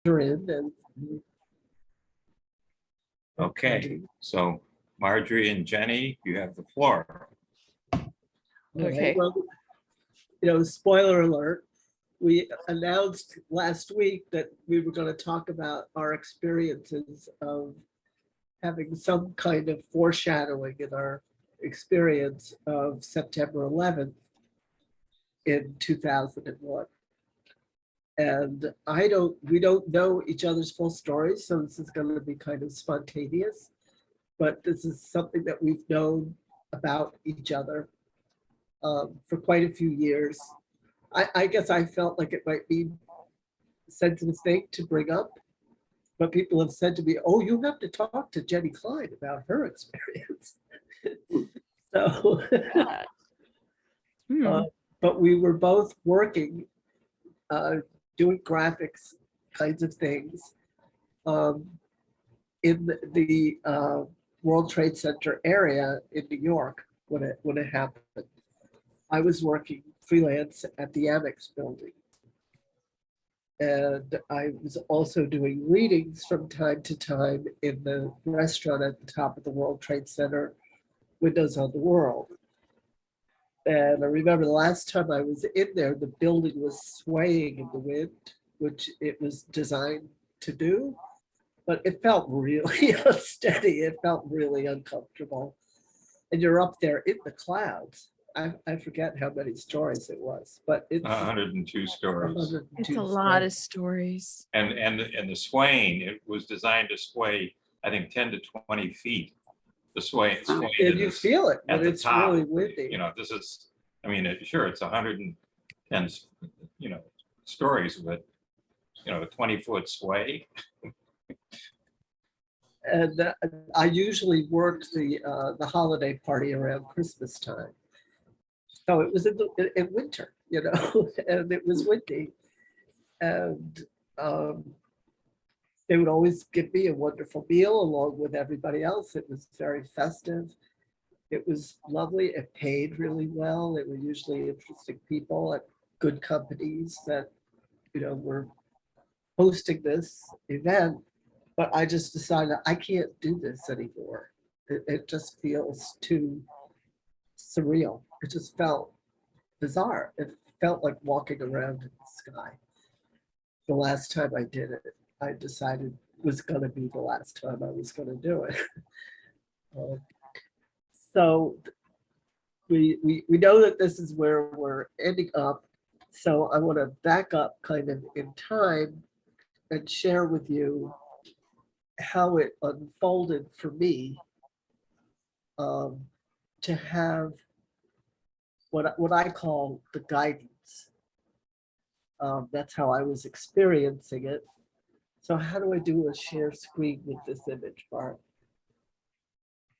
in and Okay, so Marjorie and Jenny, you have the floor. Okay. Well, spoiler alert, we announced last week that we were going to talk about our experiences of having some kind of foreshadowing in our experience of September 11th in 2001. And we don't know each other's full stories, so this is going to be kind of spontaneous, but this is something that we've known about each other for quite a few years. I guess I felt like it might be a sensitive thing to bring up, but people have said to me, oh, you have to talk to Jenny Klein about her experience. So, but we were both working, doing graphics kinds of things in the World Trade Center area in New York when it happened. I was working freelance at the Amex building. And I was also doing readings from time to time in the restaurant at the top of the World Trade Center, Windows on the World. And I remember the last time I was in there, the building was swaying in the wind, which it was designed to do, but it felt really unsteady. It felt really uncomfortable. And you're up there in the clouds. I forget how many stories it was, but it's 102 stories. 102 It's a lot of stories. And the swaying, it was designed to sway, I think, 10 to 20 feet. The sway. And you feel it, but it's top, really windy. This is, I mean, sure, it's 110, stories, but, a 20-foot sway. And I usually worked the holiday party around Christmas time. So it was in winter, and it was windy. And they would always give me a wonderful meal along with everybody else. It was very festive. It was lovely. It paid really well. They were usually interesting people at good companies that, were hosting this event. But I just decided I can't do this anymore. It just feels too surreal. It just felt bizarre. It felt like walking around in the sky. The last time I did it, I decided was going to be the last time I was going to do it. So we know that this is where we're ending up. So I want to back up kind of in time and share with you how it unfolded for me to have what I call the guidance. That's how I was experiencing it. So how do I do a share screen with this image, Bart?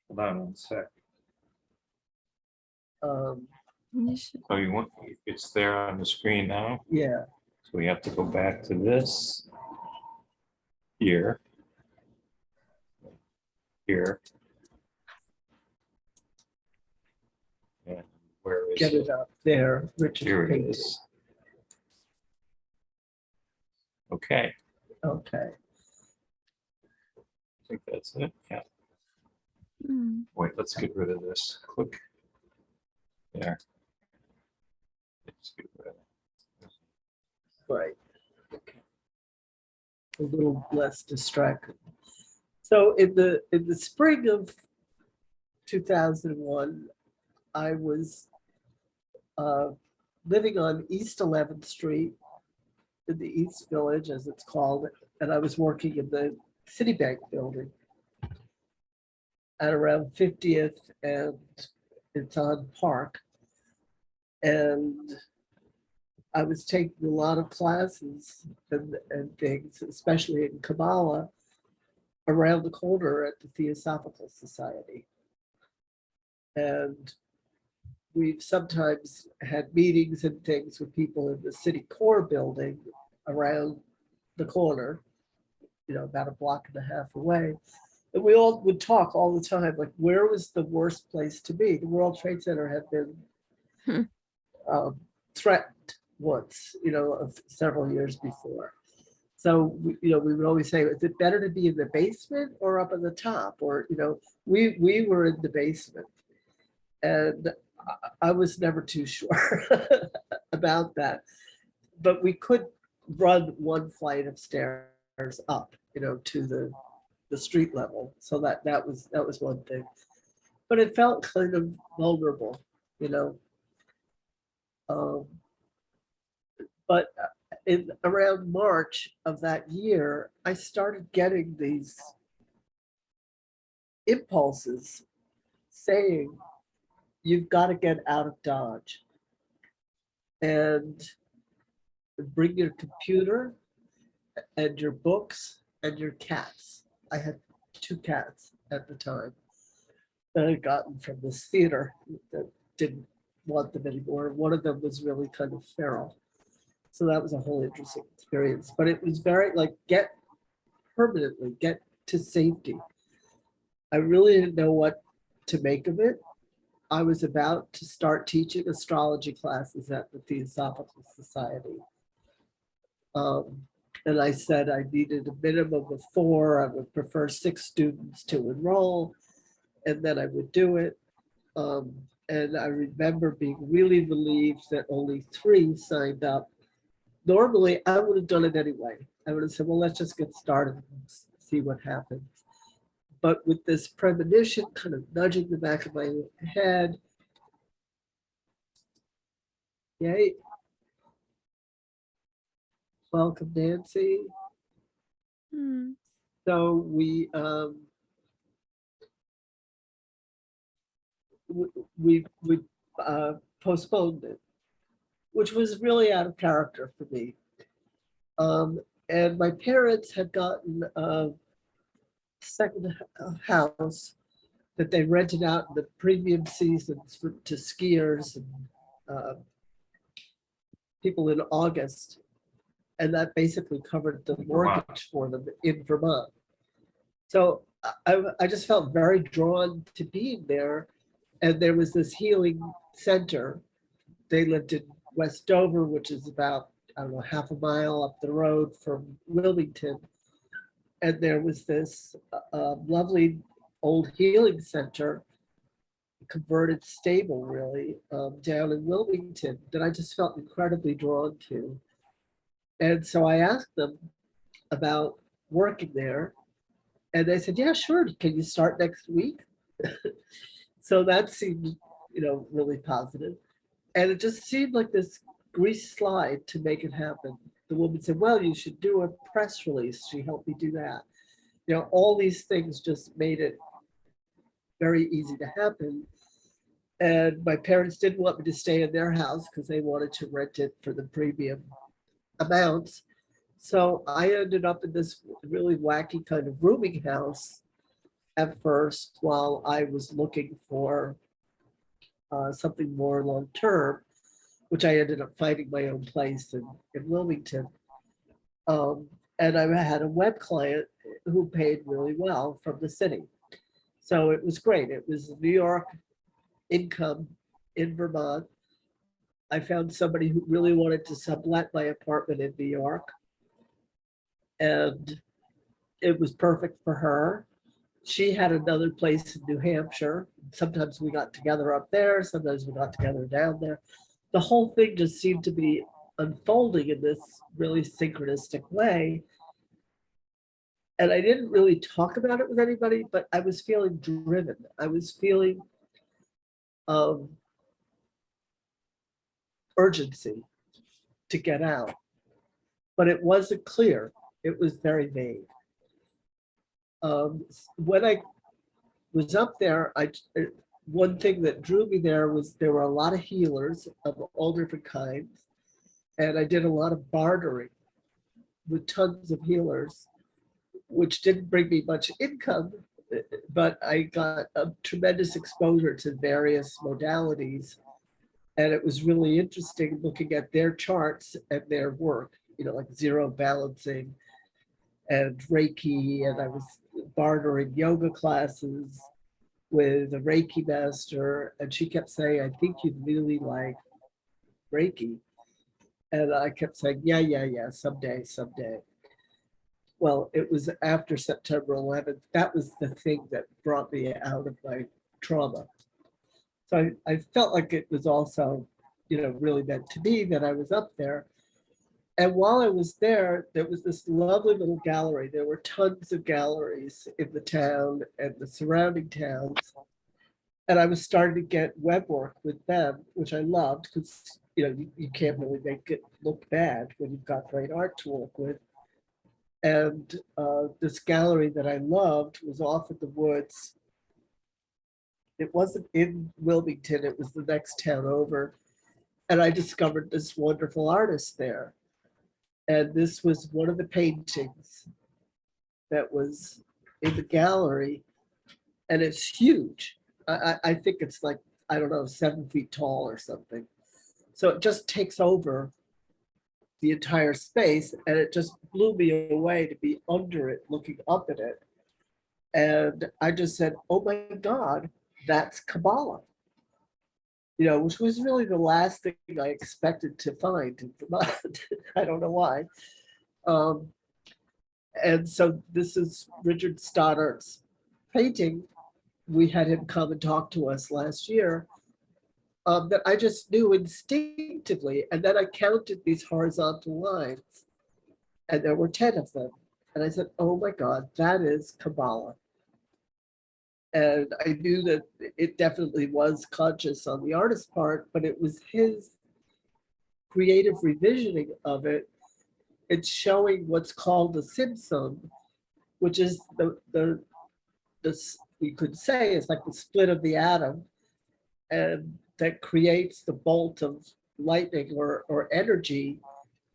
Hold on one sec. Um, So it's there on the screen now. yeah. So we have to go back to this here. Here. And where is Get it up there, Richard. Here it painting. is. Okay, Okay. I think that's it. Yeah. Hmm. Wait, let's get rid of this. Click. There. Let's get rid of it. Right. Okay. A little less distracted. So in the spring of 2001, I was living on East 11th Street in the East Village, as it's called, and I was working in the Citibank building at around 50th and it's on Park. And I was taking a lot of classes and things, especially in Kabbalah, around the corner at the Theosophical Society. And we've sometimes had meetings and things with people in the city core building around the corner, about a block and a half away. And we all would talk all the time, like, where was the worst place to be? The World Trade Center had been threatened once, several years before. So, we would always say, is it better to be in the basement or up at the top? Or, we were in the basement. And I was never too sure about that. But we could run one flight of stairs up, to the street level. So that was one thing. But it felt kind of vulnerable, you know. Um, but in around March of that year, I started getting these impulses saying, you've got to get out of Dodge and bring your computer and your books and your cats. I had 2 cats at the time that I had gotten from this theater that didn't want them anymore. One of them was really kind of feral. So that was a whole interesting experience. But it was very like, get to safety. I really didn't know what to make of it. I was about to start teaching astrology classes at the Theosophical Society. And I said I needed a minimum of 4. I would prefer 6 students to enroll, and then I would do it. And I remember being really relieved that only 3 signed up. Normally, I would have done it anyway. I would have said, well, let's just get started and see what happens. But with this premonition kind of nudging the back of my head, yay. Welcome, Nancy. Hmm. So we postponed it, which was really out of character for me. And my parents had gotten a second house that they rented out in the premium seasons to skiers and people in August. And that basically covered the mortgage for them in Vermont. So I just felt very drawn to being there. And there was this healing center. They lived in West Dover, which is about, I don't know, half a mile up the road from Wilmington. And there was this lovely old healing center, converted stable really, down in Wilmington that I just felt incredibly drawn to. And so I asked them about working there. And they said, yeah, sure. Can you start next week? So that seemed, really positive. And it just seemed like this grease slide to make it happen. The woman said, well, you should do a press release. She helped me do that. All these things just made it very easy to happen. And my parents didn't want me to stay in their house because they wanted to rent it for the premium amounts. So I ended up in this really wacky kind of rooming house at first while I was looking for something more long-term, which I ended up finding my own place in Wilmington. And I had a web client who paid really well from the city. So it was great. It was New York income in Vermont. I found somebody who really wanted to sublet my apartment in New York. And it was perfect for her. She had another place in New Hampshire. Sometimes we got together up there, sometimes we got together down there. The whole thing just seemed to be unfolding in this really synchronistic way. And I didn't really talk about it with anybody, but I was feeling driven. I was feeling urgency to get out. But it wasn't clear. It was very vague. When I was up there, one thing that drew me there was there were a lot of healers of all different kinds. And I did a lot of bartering with tons of healers, which didn't bring me much income, but I got a tremendous exposure to various modalities. And it was really interesting looking at their charts and their work, like zero balancing and Reiki. And I was bartering yoga classes with a Reiki master. And she kept saying, I think you'd really like Reiki. And I kept saying, yeah, someday. well, it was after September 11th. That was the thing that brought me out of my trauma. So I felt like it was also, really meant to be that I was up there. And while I was there was this lovely little gallery. There were tons of galleries in the town and the surrounding towns. And I was starting to get web work with them, which I loved because, you can't really make it look bad when you've got great art to work with. And this gallery that I loved was off in the woods. It wasn't in Wilmington, it was the next town over. And I discovered this wonderful artist there. And this was one of the paintings that was in the gallery. And it's huge. I think it's like, I don't know, 7 feet tall or something. So it just takes over the entire space, and it just blew me away to be under it, looking up at it. And I just said, oh my God, that's Kabbalah. Which was really the last thing I expected to find in Vermont. I don't know why. And so this is Richard Stoddard's painting. We had him come and talk to us last year, that I just knew instinctively. And then I counted these horizontal lines, and there were 10 of them. And I said, oh my God, that is Kabbalah. And I knew that it definitely was conscious on the artist's part, but it was his creative revisioning of it. It's showing what's called the Simpson, which is the we could say is like the split of the atom, and that creates the bolt of lightning or energy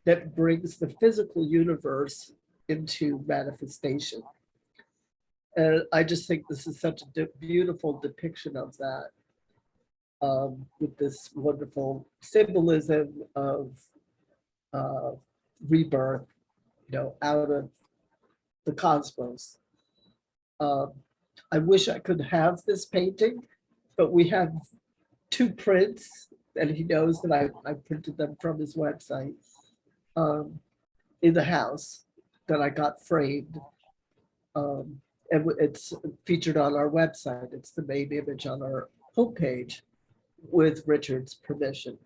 that brings the physical universe into manifestation. And I just think this is such a beautiful depiction of that, with this wonderful symbolism of rebirth, out of the cosmos. I wish I could have this painting, but we have 2 prints, and he knows that I printed them from his website, in the house that I got framed. And it's featured on our website. It's the main image on our homepage with Richard's permission.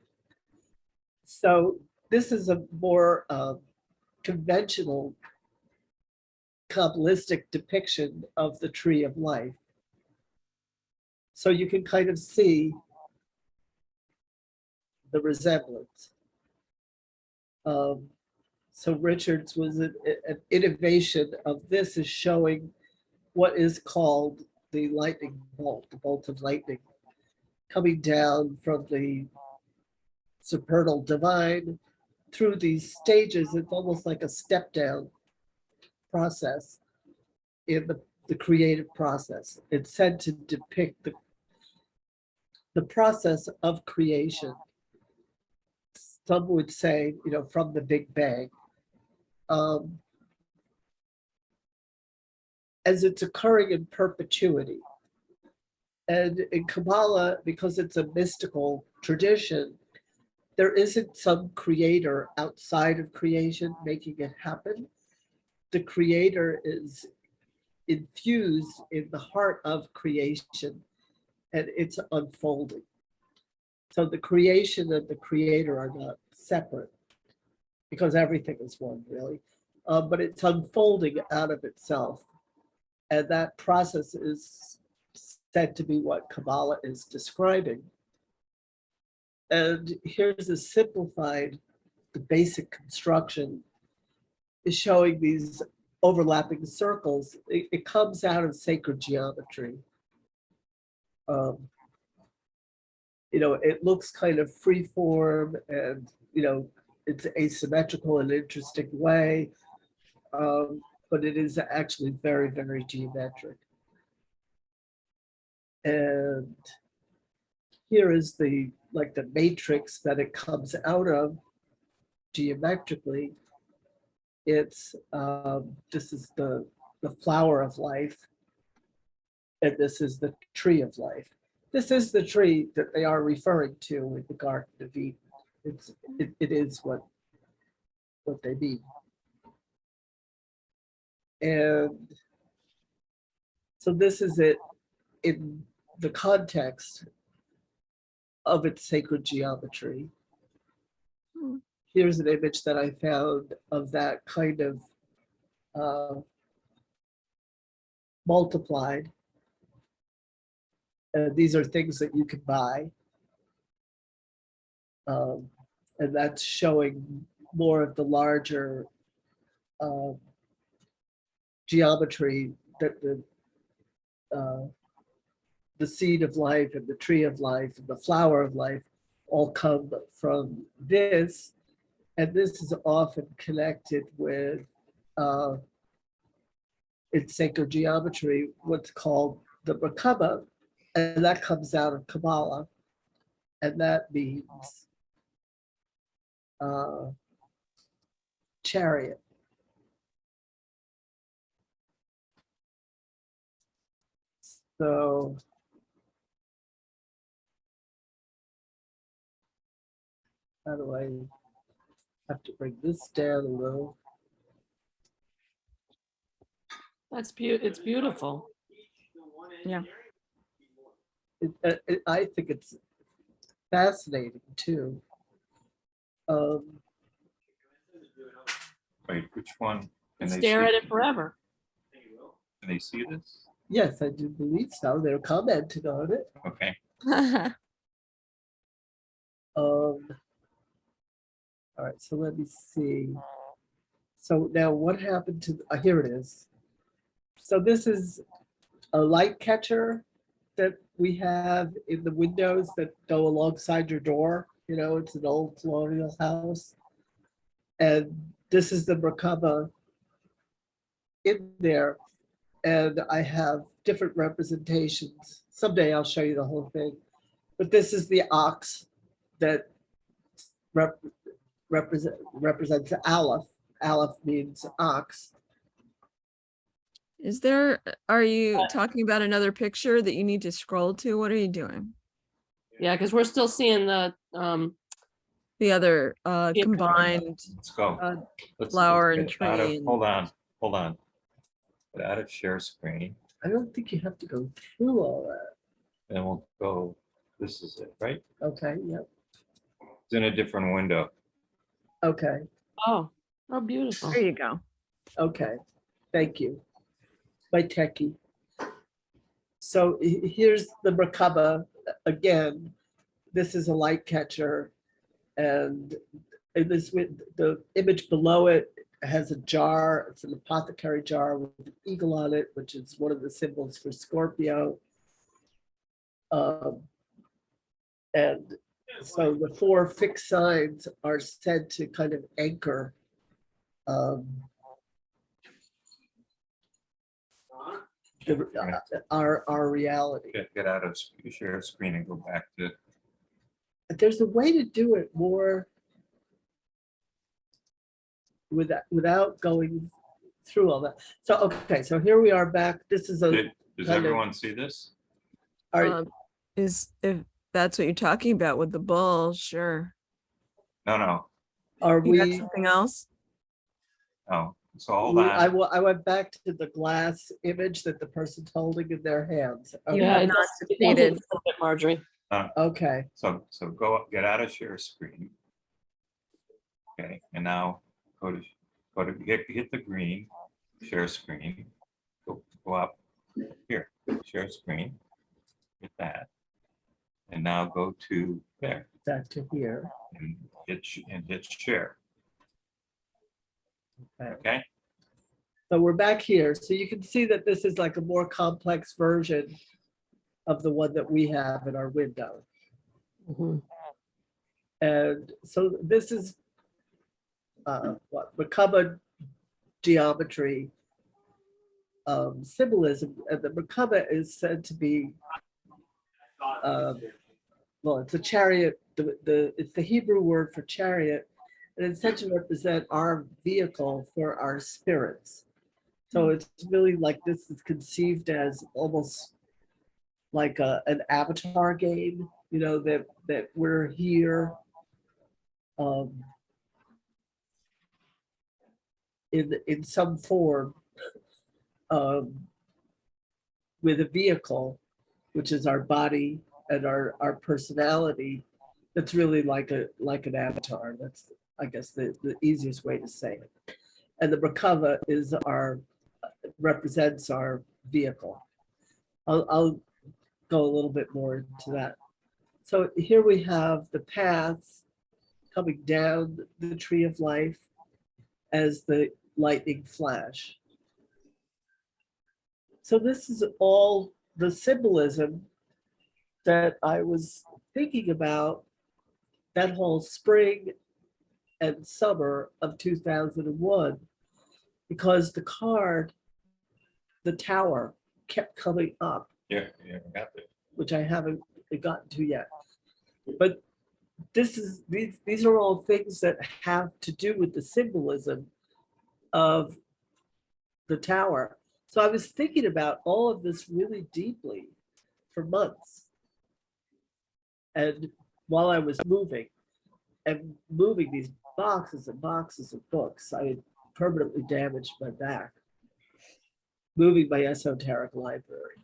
So this is a more conventional Kabbalistic depiction of the tree of life. So you can kind of see the resemblance. So Richard's was an innovation of this, is showing what is called the lightning bolt, the bolt of lightning, coming down from the supernal divine through these stages. It's almost like a step down process in the creative process. It's said to depict the process of creation. Some would say, from the Big Bang. As it's occurring in perpetuity. And in Kabbalah, because it's a mystical tradition, there isn't some creator outside of creation making it happen. The creator is infused in the heart of creation, and it's unfolding. So the creation and the creator are not separate, because everything is one, really. But it's unfolding out of itself. And that process is said to be what Kabbalah is describing. And here's a simplified, the basic construction is showing these overlapping circles. It comes out of sacred geometry. It looks kind of free form, and, it's asymmetrical in an interesting way. But it is actually very, very geometric. And here is the matrix that it comes out of geometrically. It's this is the flower of life, and this is the tree of life. This is the tree that they are referring to in the Garden of Eden. It is what they mean. And so this is it in the context of its sacred geometry. Hmm. Here's an image that I found of that kind of multiplied. These are things that you can buy. And that's showing more of the larger geometry that the seed of life and the tree of life and the flower of life all come from this. And this is often connected with in sacred geometry, what's called the Merkaba, and that comes out of Kabbalah. And that means chariot. So how do I have to bring this down a little? That's it's beautiful. Yeah. I think it's fascinating too. Wait, which one? Can they Stare see? at it forever. Can they see this? Yes, I do believe so. They're commenting on it. Okay. All right, so let me see. So now what happened to, here it is. So this is a light catcher that we have in the windows that go alongside your door. You know, it's an old colonial house. And this is the Merkaba in there. And I have different representations. Someday I'll show you the whole thing. But this is the ox that represents Aleph. Aleph means ox. Are you talking about another picture that you need to scroll to? What are you doing? Yeah, because we're still seeing the The other Yeah. combined Let's go. flower and get out of- tree and- Hold on. Get out of share screen, I don't think you have to go through all that. and we'll go, this is it, right? Okay, yep, It's in a different window. okay, oh beautiful. there you go. okay. Thank you. My techie. So here's the Merkaba again. This is a light catcher, and in this the image below it has a jar. It's an apothecary jar with an eagle on it, which is one of the symbols for Scorpio. And so the four fixed signs are said to kind of anchor our reality. Get out of share screen and go back to, There's a way to do it more without going through all that. So, okay, so here we are back. This is a, does kind of- everyone see this? are, Is if that's what you're talking about with the bull, sure. No. are You got we, something else? Oh, so hold on. I went back to the glass image that the person's holding in their hands. You Okay, have it not does- it succeeded. does look at Marjorie. okay, So go up, get out of share screen. Okay, and now go to hit the green, share screen, go up here, share screen, hit that. And now go to there back to here. and hit share. Okay. Okay, So we're back here. So you can see that this is like a more complex version of the one that we have in our window. Mhm. And so this is what Merkaba geometry symbolism, and the Merkaba is said to be well, it's a chariot. It's the Hebrew word for chariot, and it's said to represent our vehicle for our spirits. So it's really like this is conceived as almost like an avatar game, you know, that we're here in some form with a vehicle, which is our body and our personality, that's really like an avatar. That's, I guess, the easiest way to say it. And the Merkava is represents our vehicle. I'll go a little bit more into that. So here we have the paths coming down the tree of life as the lightning flash. So this is all the symbolism that I was thinking about that whole spring and summer of 2001, because the card, the tower, kept coming up, Yeah, got it. which I haven't gotten to yet. But these are all things that have to do with the symbolism of the tower. So I was thinking about all of this really deeply for months. And while I was moving these boxes and boxes of books, I had permanently damaged my back, moving my esoteric library.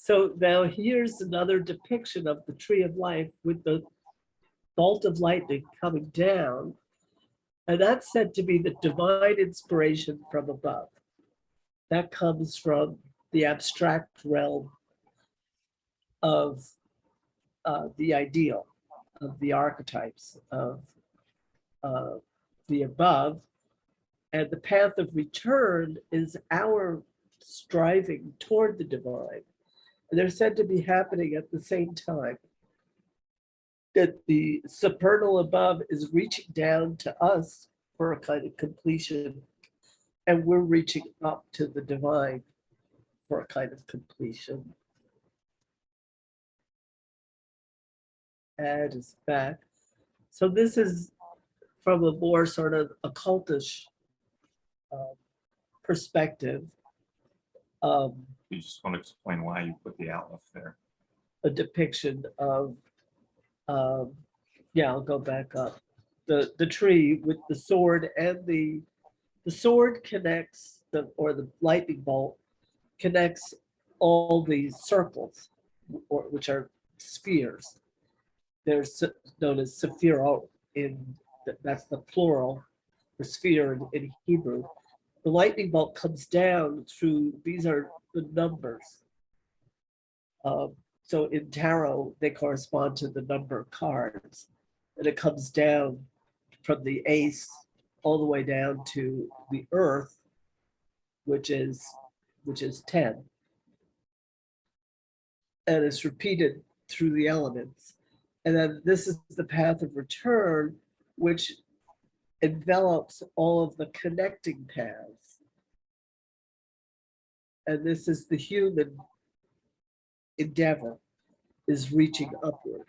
So now here's another depiction of the tree of life with the bolt of lightning coming down. And that's said to be the divine inspiration from above. That comes from the abstract realm of the ideal, of the archetypes, of the above. And the path of return is our striving toward the divine. And they're said to be happening at the same time. That the supernal above is reaching down to us for a kind of completion, and we're reaching up to the divine for a kind of completion. Add is back. So this is from a more sort of occultish perspective. You just want to explain why you put the Aleph there. A depiction of, yeah, I'll go back up. The tree with the sword, and the sword connects, or the lightning bolt connects all these circles, which are spheres. They're known as sephirot that's the plural for sphere in Hebrew. The lightning bolt comes down through, these are the numbers. So in tarot, they correspond to the number of cards. And it comes down from the ace all the way down to the earth, which is 10. And it's repeated through the elements. And then this is the path of return, which envelops all of the connecting paths. And this is the human endeavor, is reaching upward.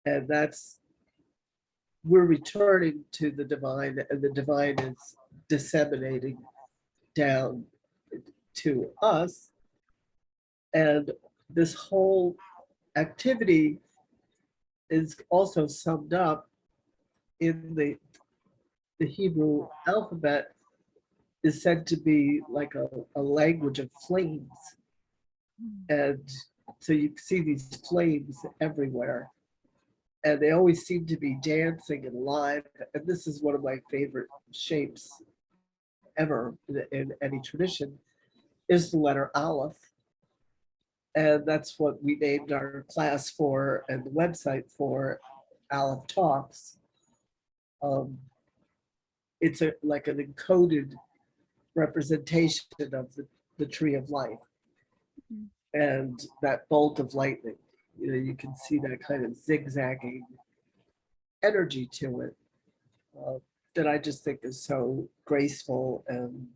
And we're returning to the divine, and the divine is disseminating down to us. And this whole activity is also summed up in the Hebrew alphabet, is said to be like a language of flames. And so you see these flames everywhere, and they always seem to be dancing and alive. And this is one of my favorite shapes ever in any tradition, is the letter Aleph. And that's what we named our class for, and the website for, Aleph Talks. It's like an encoded representation of the tree of life. And that bolt of lightning, you can see that kind of zigzagging energy to it, that I just think is so graceful and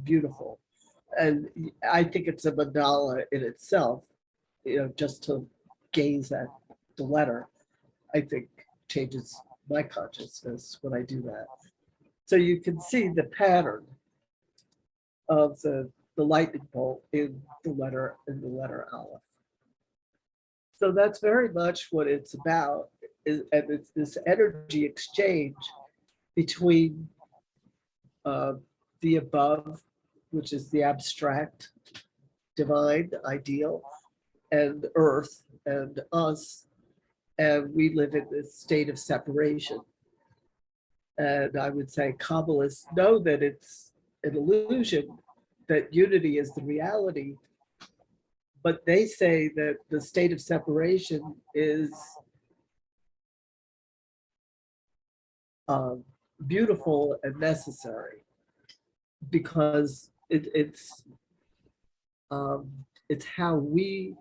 beautiful. And I think it's a mandala in itself, just to gaze at the letter, I think changes my consciousness when I do that. So you can see the pattern of the lightning bolt in the letter Aleph. So that's very much what it's about, and it's this energy exchange between uh, the above, which is the abstract, divine, ideal, and earth and us, and we live in this state of separation. And I would say Kabbalists know that it's an illusion, that unity is the reality, but they say that the state of separation is beautiful and necessary, because it's how we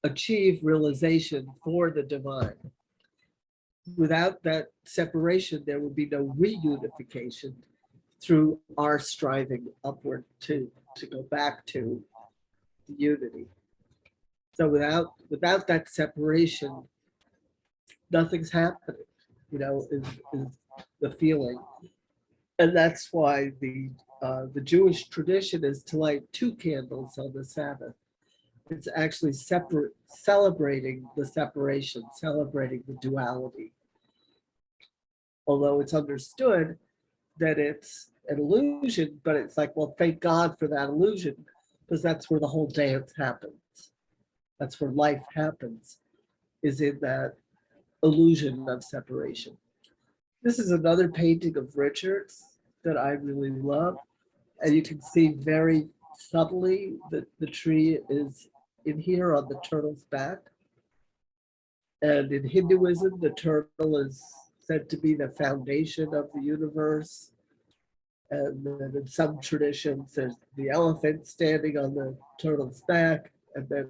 achieve realization for the divine. Without that separation, there would be no reunification through our striving upward to go back to the unity. So without that separation, nothing's happening, is the feeling. And that's why the Jewish tradition is to light 2 candles on the Sabbath. It's actually celebrating the separation, celebrating the duality. Although it's understood that it's an illusion, but it's like, well, thank God for that illusion, because that's where the whole dance happens. That's where life happens, is in that illusion of separation. This is another painting of Richard's that I really love. And you can see very subtly that the tree is in here on the turtle's back. And in Hinduism, the turtle is said to be the foundation of the universe. And then in some traditions, there's the elephant standing on the turtle's back, and then,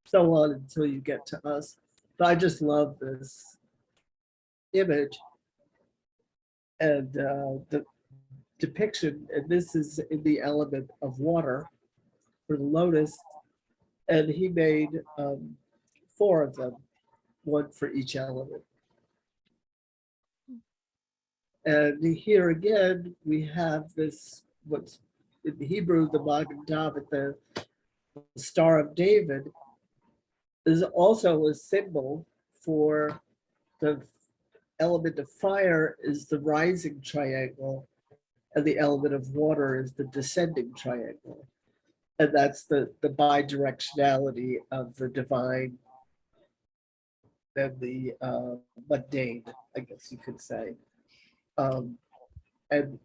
so on until you get to us. But I just love this image and the depiction, and this is in the element of water for the lotus, and he made 4 of them, 1 for each element. And here again, we have this, what's in Hebrew, the Magen David, the Star of David, is also a symbol for the element of fire is the rising triangle, and the element of water is the descending triangle. And that's the bidirectionality of the divine and the mundane, I guess you could say. And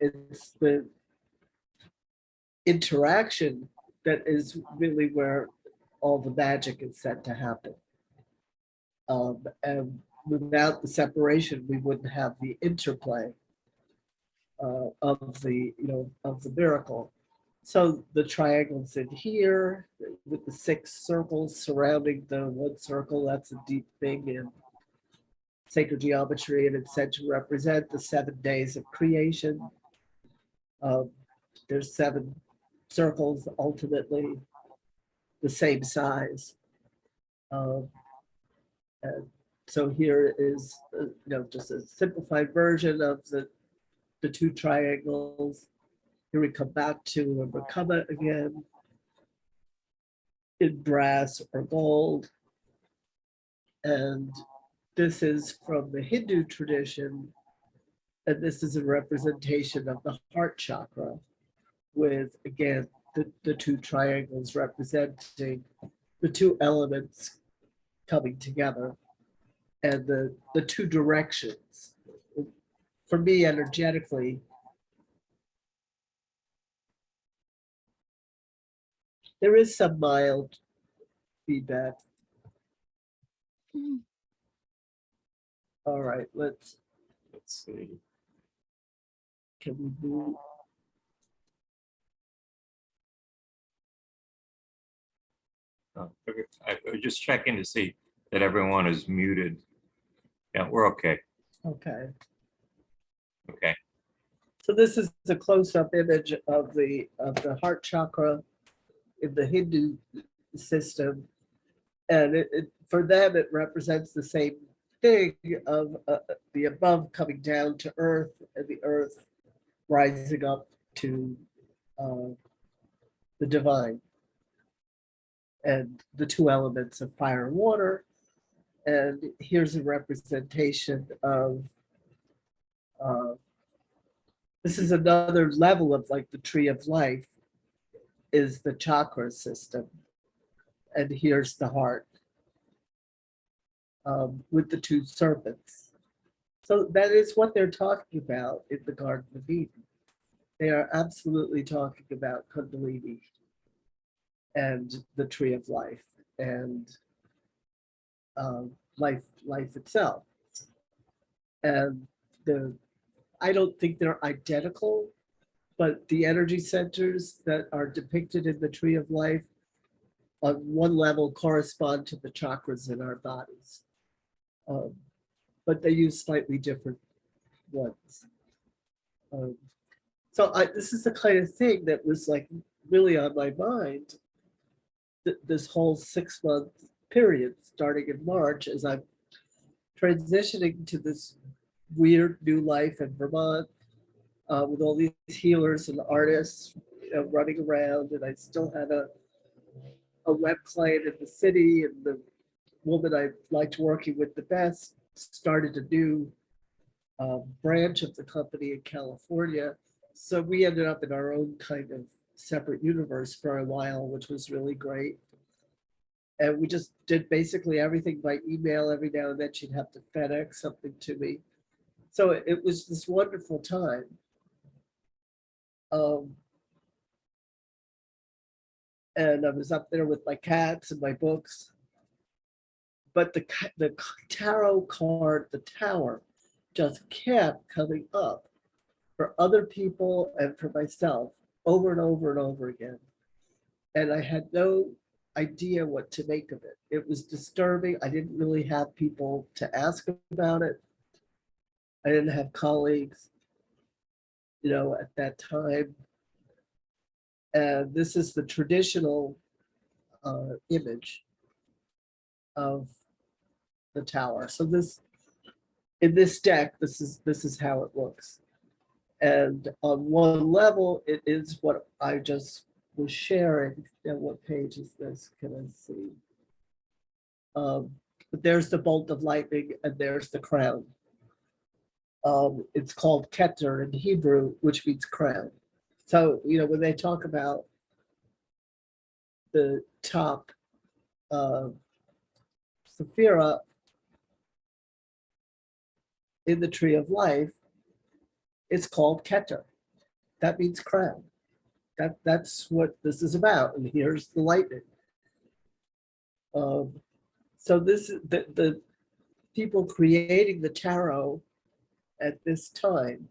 it's the interaction that is really where all the magic is set to happen. And without the separation, we wouldn't have the interplay of the miracle. So the triangles in here with the 6 circles surrounding the 1 circle, that's a deep thing in sacred geometry, and it's said to represent the 7 days of creation. There's 7 circles, ultimately the same size. And so here is, just a simplified version of the 2 triangles. Here we come back to a Merkaba again in brass or gold. And this is from the Hindu tradition. And this is a representation of the heart chakra with, again, the 2 triangles representing the 2 elements coming together and the 2 directions. For me, energetically, there is some mild feedback. All right, let's see. Can we move? Okay. I was just checking to see that everyone is muted. Yeah, we're okay. Okay. Okay. So this is the close-up image of the heart chakra in the Hindu system, and for them it represents the same thing of the above coming down to earth and the earth rising up to the divine, and the 2 elements of fire and water. And here's a representation of Uh, this is another level of like the tree of life is the chakra system. And here's the heart with the two serpents. So that is what they're talking about in the Garden of Eden. They are absolutely talking about Kundalini and the tree of life and life itself. And I don't think they're identical, but the energy centers that are depicted in the tree of life on one level correspond to the chakras in our bodies. But they use slightly different ones. So this is the kind of thing that was like really on my mind this whole 6-month period starting in March as I'm transitioning to this weird new life in Vermont with all these healers and artists running around, and I still had a web client in the city, and the woman I liked working with the best started a new branch of the company in California. So we ended up in our own kind of separate universe for a while, which was really great. And we just did basically everything by email. Every now and then she'd have to FedEx something to me. So it was this wonderful time. And I was up there with my cats and my books. But the tarot card, the tower, just kept coming up for other people and for myself over and over and over again. And I had no idea what to make of it. It was disturbing. I didn't really have people to ask about it. I didn't have colleagues, at that time. And this is the traditional image of the tower. So in this deck, this is how it looks. And on one level, it is what I just was sharing. And what page is this? Can I see? But there's the bolt of lightning, and there's the crown. It's called Keter in Hebrew, which means crown. So, when they talk about the top Sephira in the tree of life, it's called Keter. That means crown. That's what this is about. And here's the lightning. So this is the people creating the tarot at this time.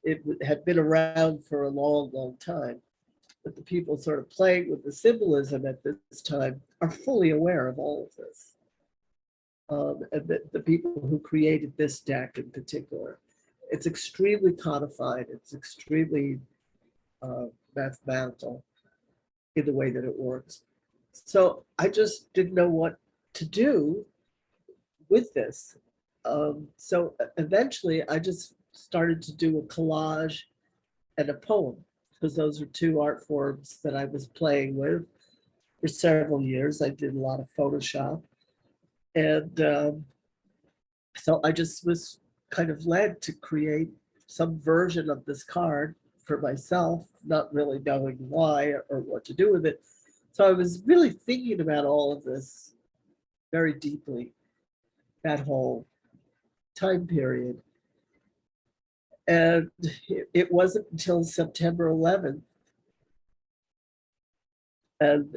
It had been around for a long, long time. But the people sort of playing with the symbolism at this time are fully aware of all of this. And the people who created this deck in particular, it's extremely codified. It's extremely mathematical in the way that it works. So I just didn't know what to do with this. So eventually I just started to do a collage and a poem, because those are two art forms that I was playing with for several years. I did a lot of Photoshop. And so I just was kind of led to create some version of this card for myself, not really knowing why or what to do with it. So I was really thinking about all of this very deeply, that whole time period. And it wasn't until September 11th. And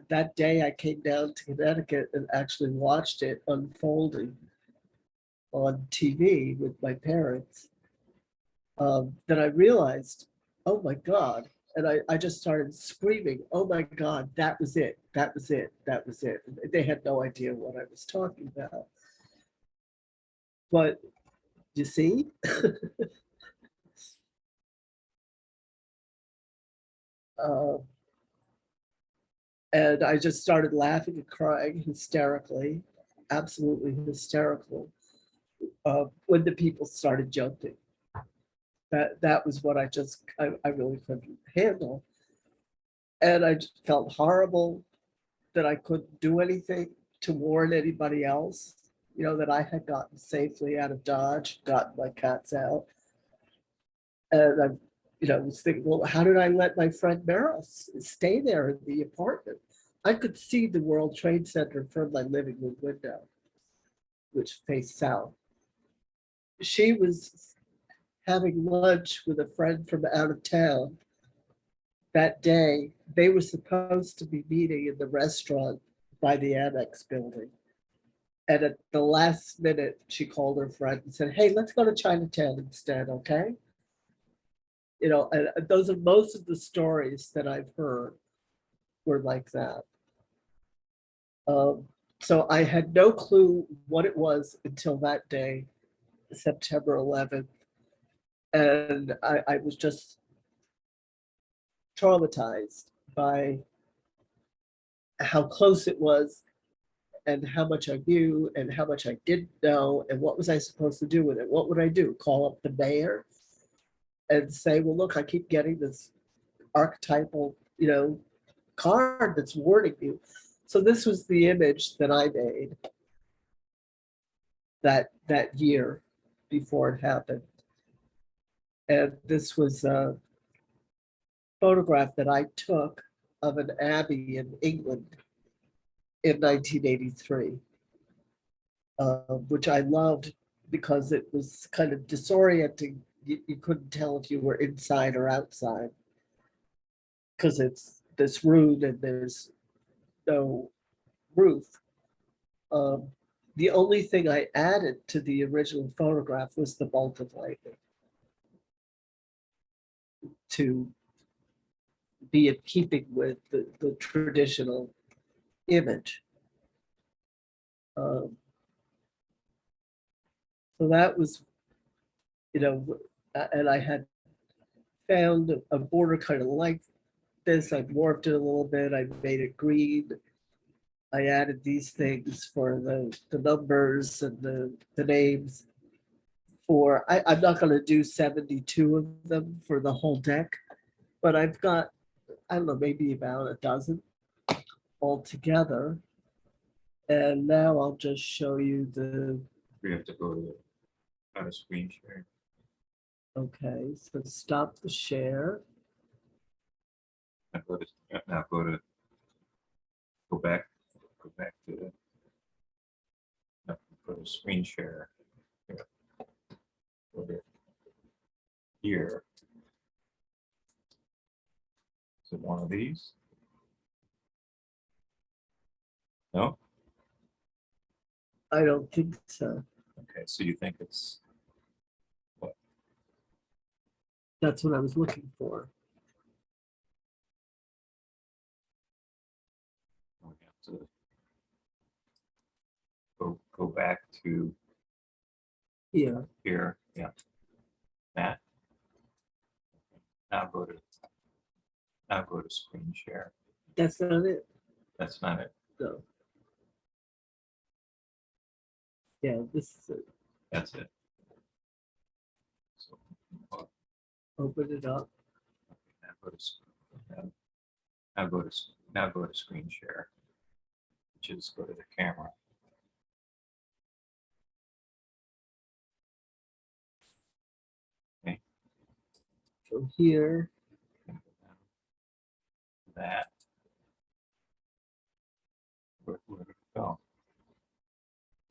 that day I came down to Connecticut and actually watched it unfolding on TV with my parents. That I realized, oh my God. And I just started screaming, oh my God, that was it. That was it. That was it. And they had no idea what I was talking about. But you see? And I just started laughing and crying hysterically, absolutely hysterical, when the people started jumping. That was what I really couldn't handle. And I just felt horrible that I couldn't do anything to warn anybody else, that I had gotten safely out of Dodge, gotten my cats out. And I, was thinking, well, how did I let my friend Meryl stay there in the apartment? I could see the World Trade Center from my living room window, which faced south. She was having lunch with a friend from out of town that day. They were supposed to be meeting in the restaurant by the Annex building. And at the last minute, she called her friend and said, hey, let's go to Chinatown instead, okay? And those are most of the stories that I've heard were like that. So I had no clue what it was until that day, September 11th. And I was just traumatized by how close it was and how much I knew and how much I didn't know and what was I supposed to do with it? What would I do? Call up the mayor and say, well, look, I keep getting this archetypal, card that's warning you. So this was the image that I made that year before it happened. And this was a photograph that I took of an abbey in England in 1983, which I loved because it was kind of disorienting. You couldn't tell if you were inside or outside because it's this room and there's no roof. The only thing I added to the original photograph was the bolt of lightning to be in keeping with the traditional image. So that was, and I had found a border kind of like this. I morphed it a little bit. I made it green. I added these things for the numbers and the names for, I'm not going to do 72 of them for the whole deck, but I've got, I don't know, maybe about a dozen altogether. And now I'll just show you We have to go to how to screen share. okay, so stop the share. Now go back to go to screen share. Here. Go to here. Is it one of these? No? I don't think so. Okay, so you think it's what? That's what I was looking for. We have to go back to Here, here. Yeah. That. Now go to screen share. that's not it. That's not it. No. Yeah, this is it. That's it. So Open it up. now go to now go to screen share, which is go to the camera. Okay. So here, That. Where did it go?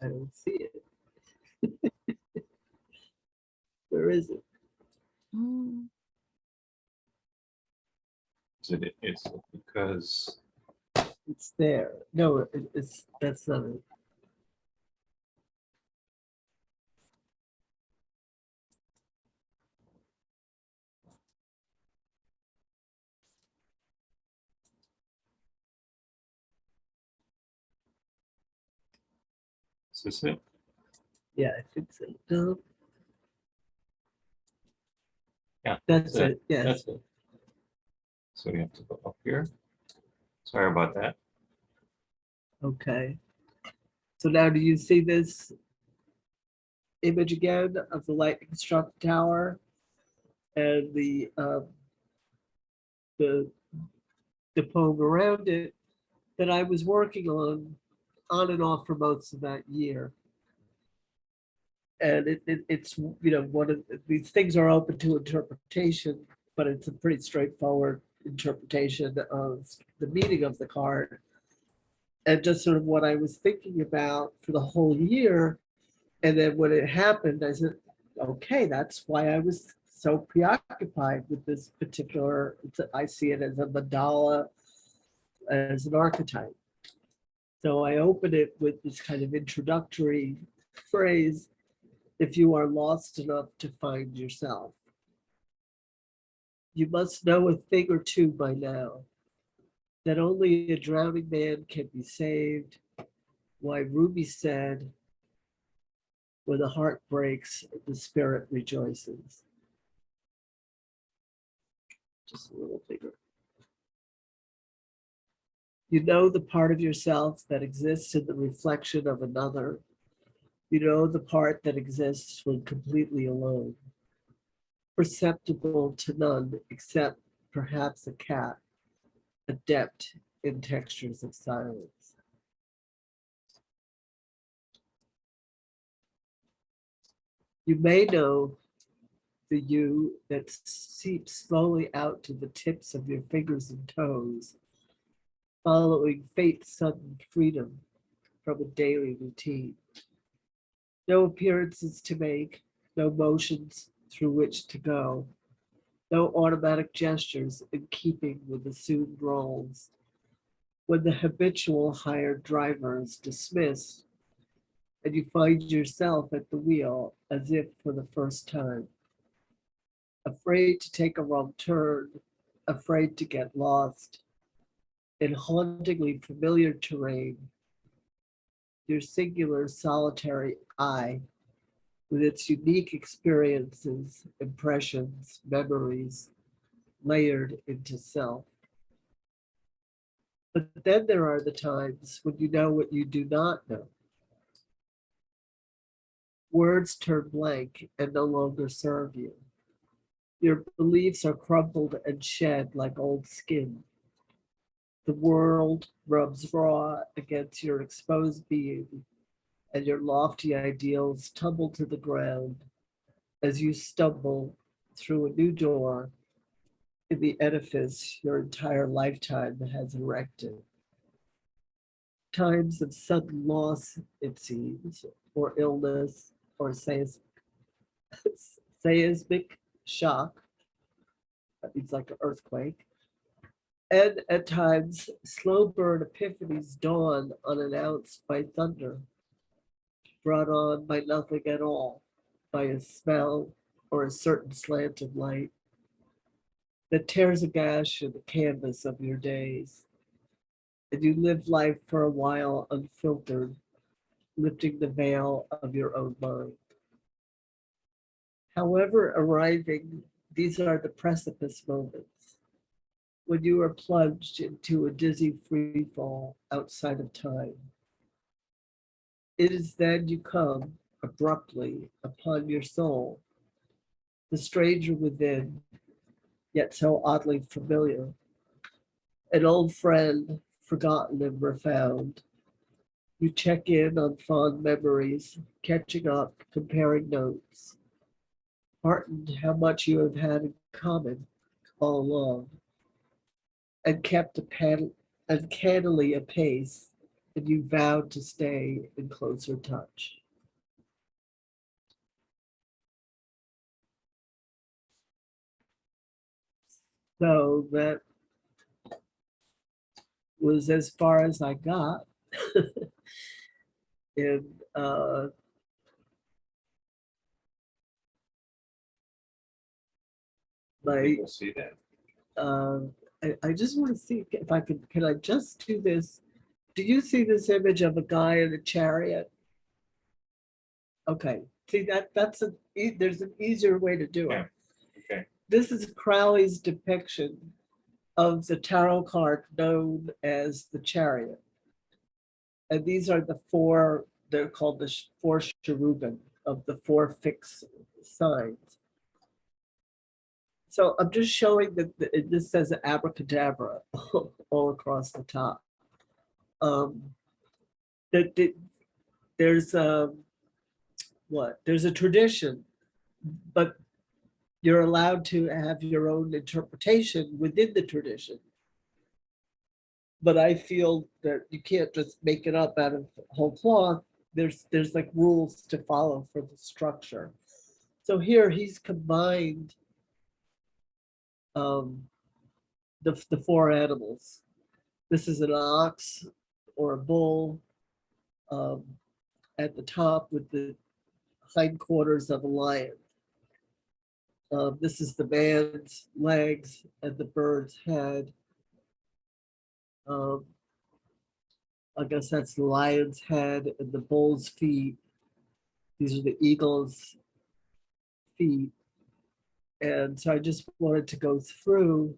I don't see it. Where is it? Mm. It's because It's there. No, that's not it. is this it? Yeah, I think so. No, Yeah, that's it. Yes. That's it. So you have to go up here. Sorry about that. Okay. So now do you see this image again of the lightning struck tower and the poem around it that I was working on and off for most of that year. And it's, one of these things are open to interpretation, but it's a pretty straightforward interpretation of the meaning of the card. And just sort of what I was thinking about for the whole year. And then when it happened, I said, okay, that's why I was so preoccupied with this particular, I see it as a mandala, as an archetype. So I open it with this kind of introductory phrase, if you are lost enough to find yourself. You must know a thing or two by now, that only a drowning man can be saved. Why Ruby said, when the heart breaks, the spirit rejoices. Just a little bigger. You know the part of yourself that exists in the reflection of another. You know the part that exists when completely alone, perceptible to none except perhaps a cat, adept in textures of silence. You may know the you that seeps slowly out to the tips of your fingers and toes, following fate's sudden freedom from a daily routine. No appearances to make, no motions through which to go, no automatic gestures in keeping with assumed roles. When the habitual hired driver is dismissed, and you find yourself at the wheel as if for the first time, afraid to take a wrong turn, afraid to get lost, in hauntingly familiar terrain, your singular solitary I, with its unique experiences, impressions, memories, layered into self. But then there are the times when you know what you do not know. Words turn blank and no longer serve you. Your beliefs are crumpled and shed like old skin. The world rubs raw against your exposed being, and your lofty ideals tumble to the ground as you stumble through a new door in the edifice your entire lifetime has erected. Times of sudden loss, it seems, or illness, or seismic shock, that means like an earthquake, and at times slow burn epiphanies dawn unannounced by thunder, brought on by nothing at all, by a smell or a certain slant of light that tears a gash in the canvas of your days. And you live life for a while unfiltered, lifting the veil of your own mind. However, arriving, these are the precipice moments when you are plunged into a dizzy free fall outside of time. It is then you come abruptly upon your soul, the stranger within, yet so oddly familiar, an old friend forgotten and refound. You check in on fond memories, catching up, comparing notes, heartened how much you have had in common all along, and kept uncannily apace, and you vowed to stay in closer touch. So that was as far as I got. And People see that. I just want to see if I can I just do this? Do you see this image of a guy in a chariot? Okay, see that's there's an easier way to do it. Yeah. Okay. This is Crowley's depiction of the tarot card known as the chariot. And these are the four, they're called the four cherubim of the four fixed signs. So I'm just showing that this says abracadabra all across the top. There's what? There's a tradition, but you're allowed to have your own interpretation within the tradition. But I feel that you can't just make it up out of whole cloth. There's like rules to follow for the structure. So here he's combined the four animals. This is an ox or a bull at the top with the hindquarters of a lion. This is the man's legs and the bird's head. I guess that's the lion's head and the bull's feet. These are the eagle's feet. And so I just wanted to go through.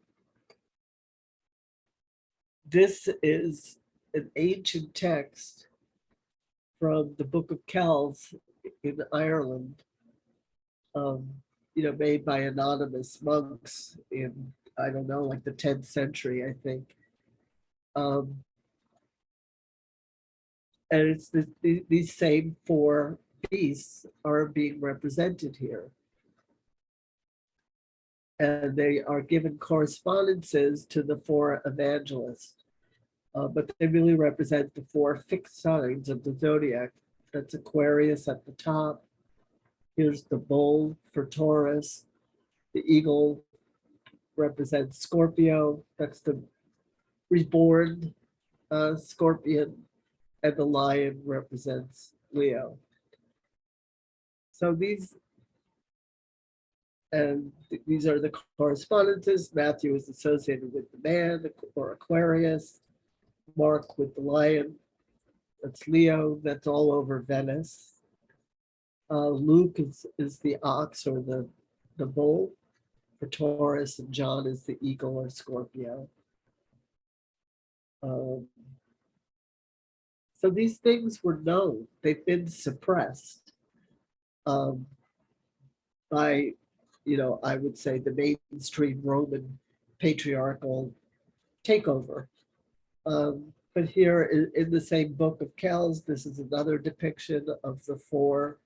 This is an ancient text from the Book of Kells in Ireland, made by anonymous monks in, I don't know, like the 10th century, I think. And it's these same four beasts are being represented here. And they are given correspondences to the four evangelists. But they really represent the four fixed signs of the zodiac. That's Aquarius at the top. Here's the bull for Taurus. The eagle represents Scorpio. That's the reborn scorpion. And the lion represents Leo. So these are the correspondences. Matthew is associated with the man or Aquarius. Mark with the lion. That's Leo. That's all over Venice. Luke is the ox or the bull for Taurus, and John is the eagle or Scorpio. So these things were known. They've been suppressed by, I would say the mainstream Roman patriarchal takeover. But here in the same Book of Kells, this is another depiction of the four.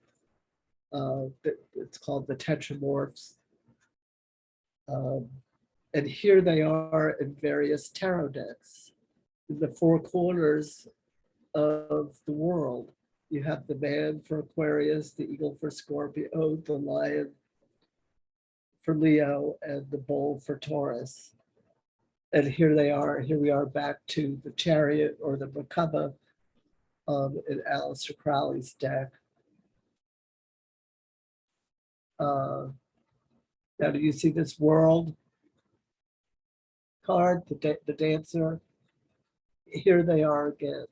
It's called the Tetramorphs. And here they are in various tarot decks. In the four corners of the world, you have the man for Aquarius, the eagle for Scorpio, the lion for Leo, and the bull for Taurus. And here they are. Here we are back to the Chariot or the Merkaba in Aleister Crowley's deck. Now, do you see this world card, the dancer? Here they are again.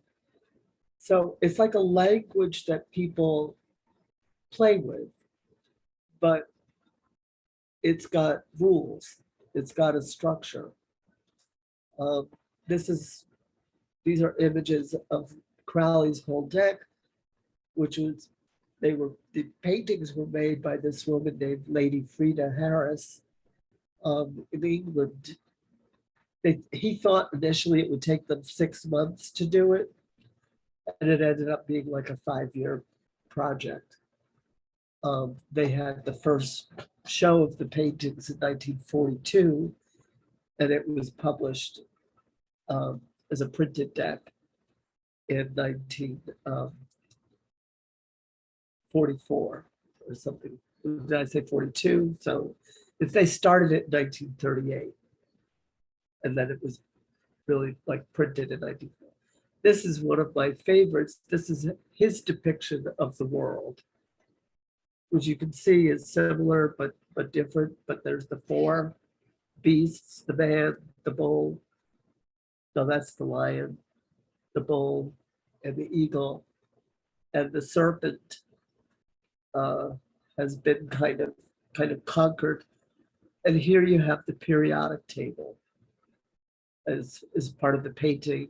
So it's like a language that people play with, but it's got rules. It's got a structure. These are images of Crowley's whole deck, the paintings were made by this woman named Lady Frida Harris in England. He thought initially it would take them 6 months to do it, and it ended up being like a 5-year project. They had the first show of the paintings in 1942, and it was published as a printed deck in 1944 or something. Did I say 42? So if they started it in 1938, and then it was really like printed in 1940. This is one of my favorites. This is his depiction of the world, which you can see is similar but different. But there's the four beasts: the man, the bull. No, that's the lion, the bull, and the eagle, and the serpent has been kind of conquered. And here you have the periodic table as part of the painting,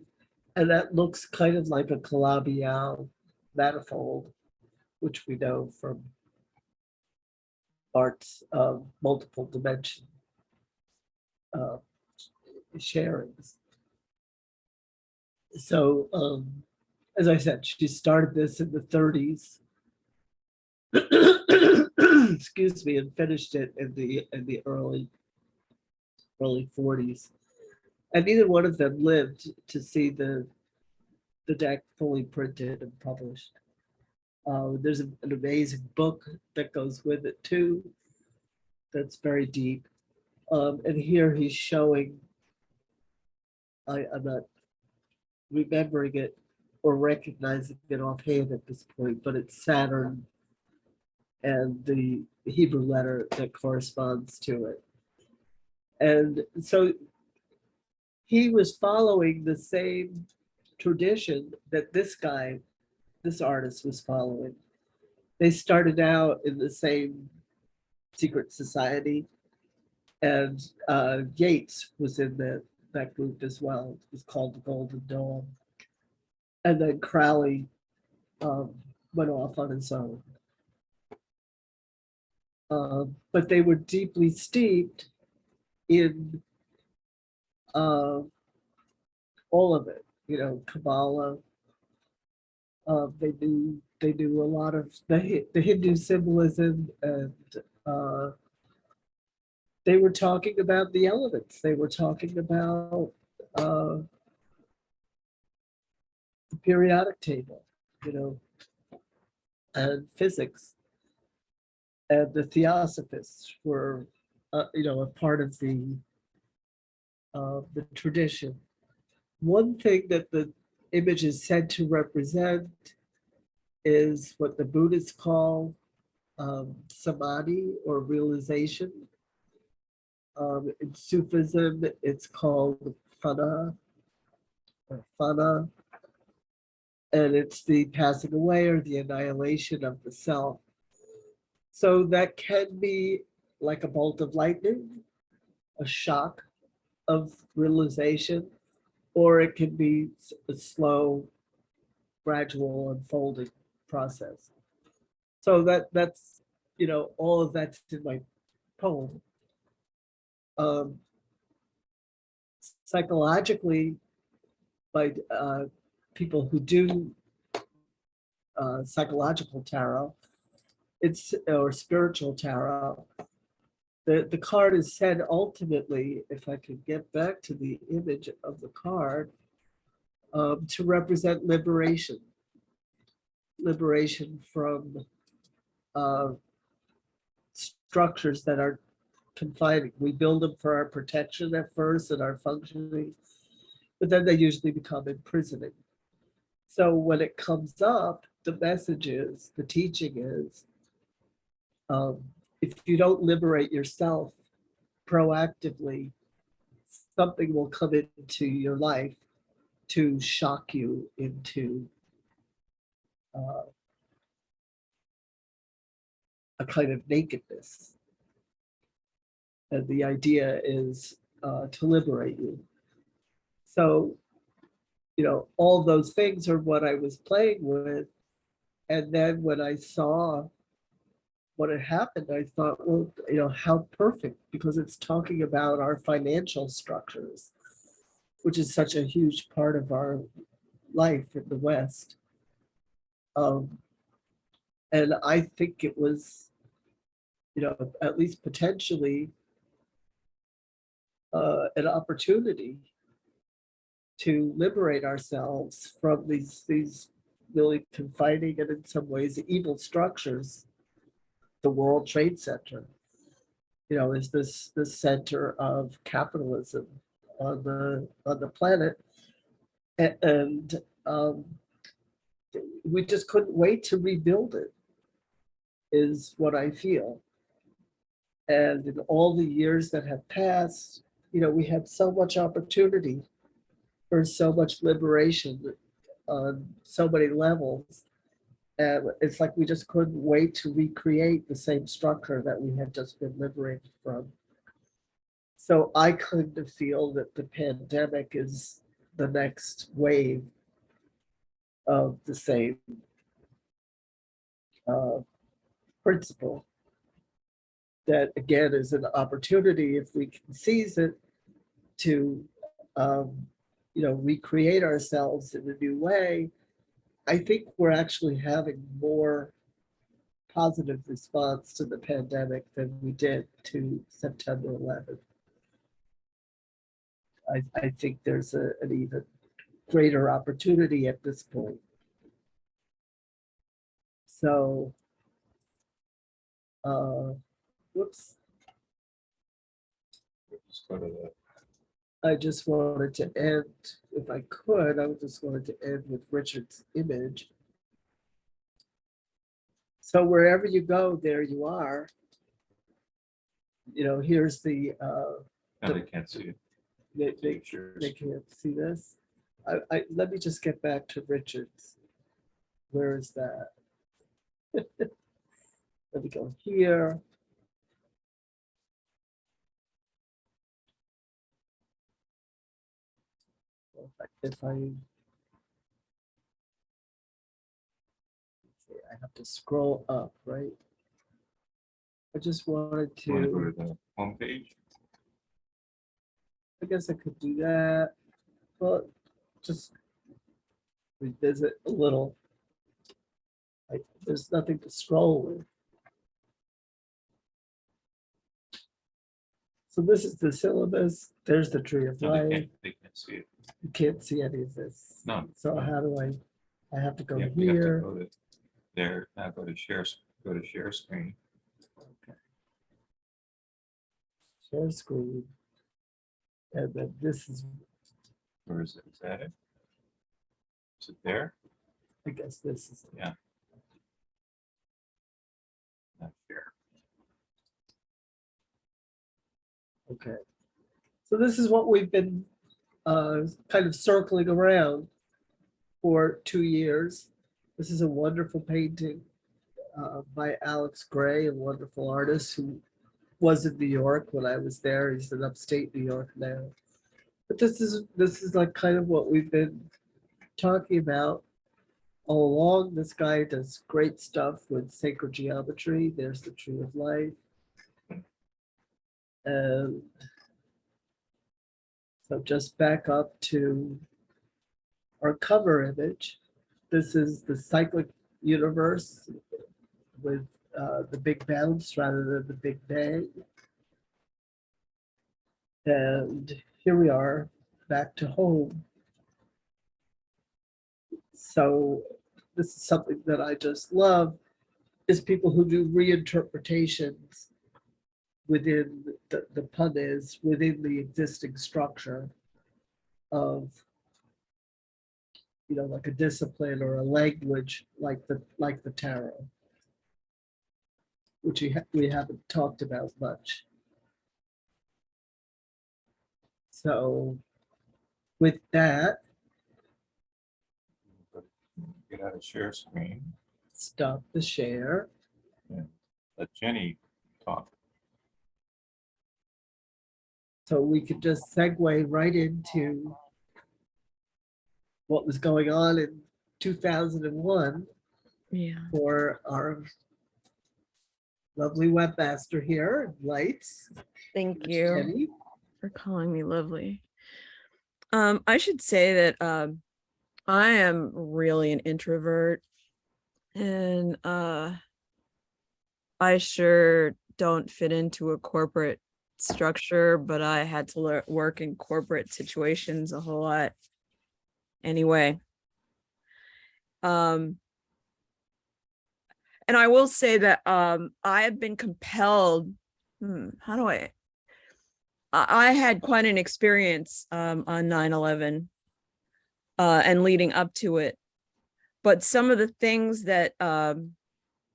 and that looks kind of like a Calabi-Yau manifold, which we know from art's multiple dimension sharings. So as I said, she started this in the 30s, excuse me, and finished it in the early 40s. And neither one of them lived to see the deck fully printed and published. There's an amazing book that goes with it too, that's very deep. And here he's showing, I'm not remembering it or recognizing it offhand at this point, but it's Saturn and the Hebrew letter that corresponds to it. And so he was following the same tradition that this guy, this artist, was following. They started out in the same secret society, and Yates was in that group as well. It was called the Golden Dawn. And then Crowley went off on his own. But they were deeply steeped in all of it, Kabbalah. They knew a lot of the Hindu symbolism, and they were talking about the elements. They were talking about the periodic table, and physics. And the theosophists were, a part of the tradition. One thing that the image is said to represent is what the Buddhists call samadhi or realization. In Sufism, it's called fana, and it's the passing away or the annihilation of the self. So that can be like a bolt of lightning, a shock of realization, or it can be a slow, gradual unfolding process. So that's, all of that's in my poem. Psychologically, by people who do psychological tarot, or spiritual tarot, the card is said ultimately, if I could get back to the image of the card, to represent liberation from structures that are confining. We build them for our protection at first and our functioning, but then they usually become imprisoning. So when it comes up, the message is, the teaching is, if you don't liberate yourself proactively, something will come into your life to shock you into a kind of nakedness. And the idea is to liberate you. So, all those things are what I was playing with. And then when I saw what had happened, I thought, well, how perfect, because it's talking about our financial structures, which is such a huge part of our life in the West. And I think it was, at least potentially, an opportunity to liberate ourselves from these really confining and in some ways evil structures. The World Trade Center, is the center of capitalism on the planet, and we just couldn't wait to rebuild it, is what I feel. And in all the years that have passed, we had so much opportunity for so much liberation on so many levels. And it's like we just couldn't wait to recreate the same structure that we had just been liberated from. So I kind of feel that the pandemic is the next wave of the same principle. That again is an opportunity, if we can seize it, to recreate ourselves in a new way. I think we're actually having more positive response to the pandemic than we did to September 11th. I think there's an even greater opportunity at this point. So, whoops, Just go to the, I just wanted to end, if I could, I just wanted to end with Richard's image. So wherever you go, there you are. You know, here's the, no, they can't see it. they Pictures. can't see this. Let me just get back to Richard's. Where is that? Let me go here. If I have to scroll up, right? I just wanted You want to go to, to the homepage? I guess I could do that, but just revisit a little. There's nothing to scroll with. So this is the syllabus. There's the tree of No, life. they can't see it. You can't see any of this. No. So how do I have to go Yeah, we have to here. go to there, now go to share screen. Okay. Share screen. And then this is, Where is it? Is that it? Is it there? I guess this is, Yeah. Not share. okay. So this is what we've been kind of circling around for 2 years. This is a wonderful painting by Alex Gray, a wonderful artist who was in New York when I was there. He's in upstate New York now. But this is like kind of what we've been talking about all along. This guy does great stuff with sacred geometry. There's the tree of life. And so just back up to our cover image. This is the cyclic universe with the big bounce rather than the big bang. And here we are back to home. So this is something that I just love, is people who do reinterpretations within the pun is within the existing structure of, you know, like a discipline or a language like the tarot, which we haven't talked about much. So with that, Get out of share screen. stop the share. Let Jenny talk. So we could just segue right into what was going on in 2001 Yeah. for our lovely webmaster here, Lights. Thank you Jenny. for calling me lovely. I should say that I am really an introvert, and I sure don't fit into a corporate structure, but I had to work in corporate situations a whole lot anyway. And I will say that I have been compelled, I had quite an experience on 9/11 and leading up to it. But some of the things that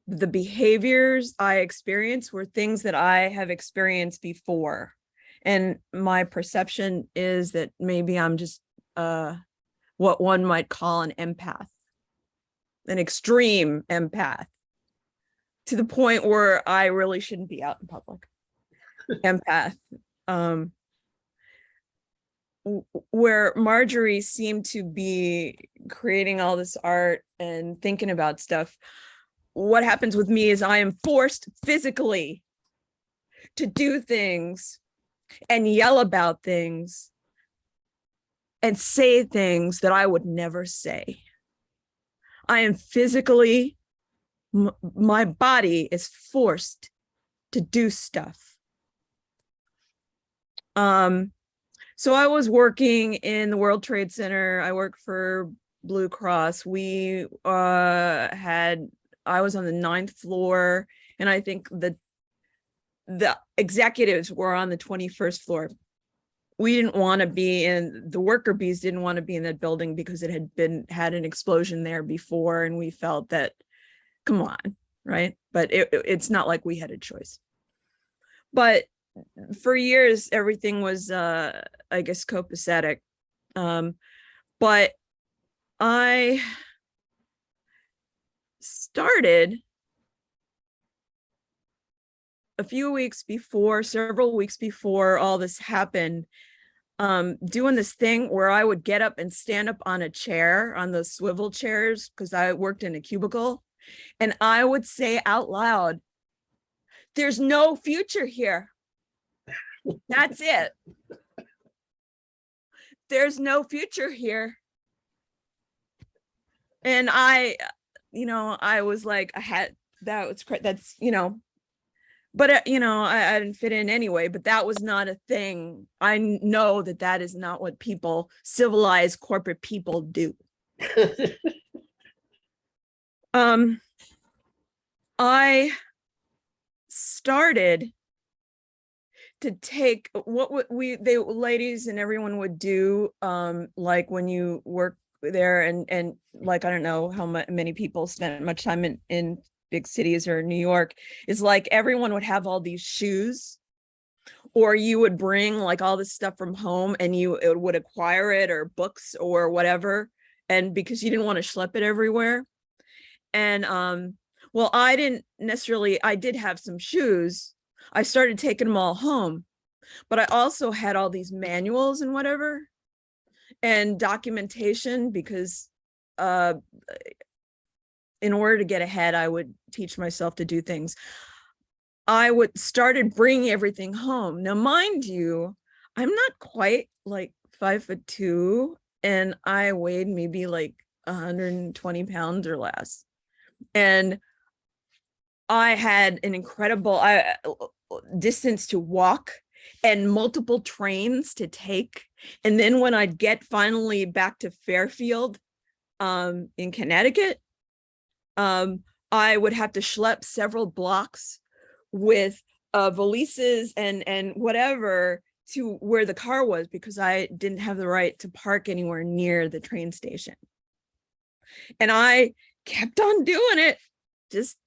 the behaviors I experienced were things that I have experienced before. And my perception is that maybe I'm just what one might call an empath, an extreme empath, to the point where I really shouldn't be out in public. Empath. Where Marjorie seemed to be creating all this art and thinking about stuff, what happens with me is I am forced physically to do things and yell about things and say things that I would never say. I am physically my body is forced to do stuff. So I was working in the World Trade Center. I worked for Blue Cross. I was on the 9th floor, and I think the executives were on the 21st floor. We didn't want to be in, the worker bees didn't want to be in that building because it had an explosion there before, and we felt that, come on, right? But it's not like we had a choice. But for years, everything was, I guess, copacetic. But I started several weeks before all this happened, doing this thing where I would get up and stand up on a chair, on those swivel chairs, because I worked in a cubicle, and I would say out loud, "There's no future here. That's it. There's no future here." And I was like, that's, but I didn't fit in anyway, but that was not a thing. I know that is not what civilized corporate people do. I started to take what the ladies and everyone would do, like when you work there, and like, I don't know how many people spent much time in big cities or New York, is like everyone would have all these shoes, or you would bring like all this stuff from home, and it would acquire it, or books or whatever, and because you didn't want to schlep it everywhere. And well, I did have some shoes. I started taking them all home, but I also had all these manuals and whatever, and documentation, because in order to get ahead, I would teach myself to do things. I started bringing everything home. Now, mind you, I'm not quite like 5'2", and I weighed maybe like 120 pounds or less. And I had an incredible distance to walk and multiple trains to take. And then when I'd get finally back to Fairfield in Connecticut, I would have to schlep several blocks with valises and whatever to where the car was, because I didn't have the right to park anywhere near the train station. And I kept on doing it, just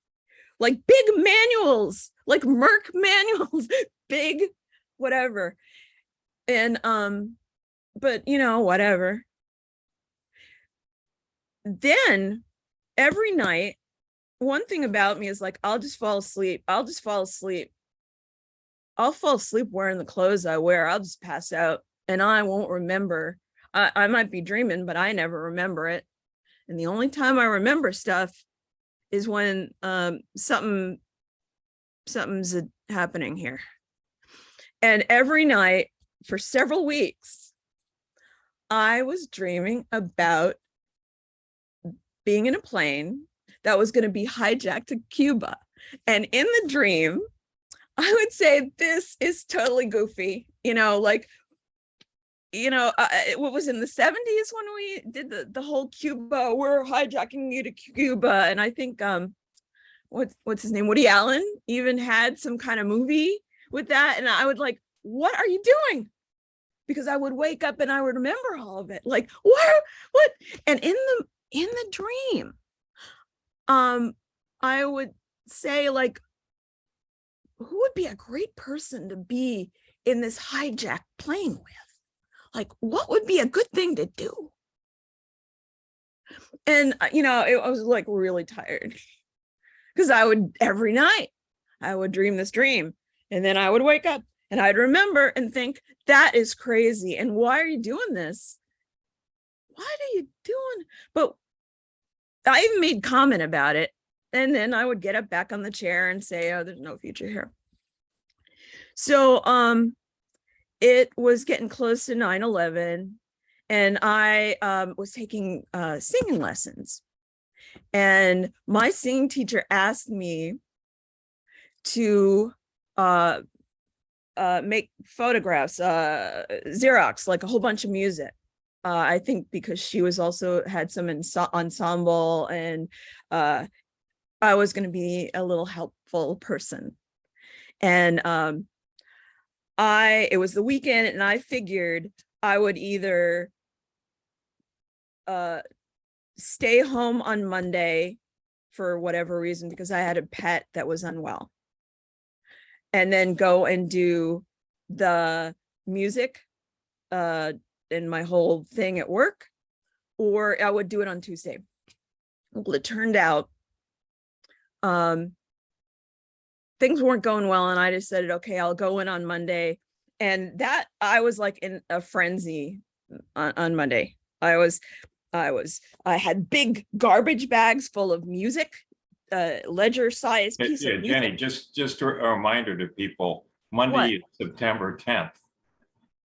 like big manuals, like Merck manuals, big whatever. And but whatever. Then every night, one thing about me is like, I'll just fall asleep. I'll fall asleep wearing the clothes I wear. I'll just pass out and I won't remember. I might be dreaming, but I never remember it. And the only time I remember stuff is when something's happening here. And every night for several weeks, I was dreaming about being in a plane that was going to be hijacked to Cuba. And in the dream, I would say, this is totally goofy, what was in the 70s when we did the whole Cuba, we're hijacking you to Cuba. And I think, what's his name? Woody Allen even had some kind of movie with that. And I would like, what are you doing? Because I would wake up and I would remember all of it. Like, what? And in the dream, I would say, like, who would be a great person to be in this hijacked plane with? Like, what would be a good thing to do? And, I was like really tired because every night I would dream this dream, and then I would wake up and I'd remember and think, that is crazy. And why are you doing this? What are you doing? But I even made comment about it. And then I would get up back on the chair and say, oh, there's no future here. So it was getting close to 9/11, and I was taking singing lessons. And my singing teacher asked me to make photographs, Xerox, like a whole bunch of music. I think because she was also had some ensemble, and I was going to be a little helpful person. And it was the weekend, and I figured I would either stay home on Monday for whatever reason, because I had a pet that was unwell, and then go and do the music and my whole thing at work, or I would do it on Tuesday. Well, it turned out things weren't going well, and I decided, okay, I'll go in on Monday. And that I was like in a frenzy on Monday. I had big garbage bags full of music, ledger size piece Yeah, of music. Jenny, just a reminder to people, Monday is September 10th.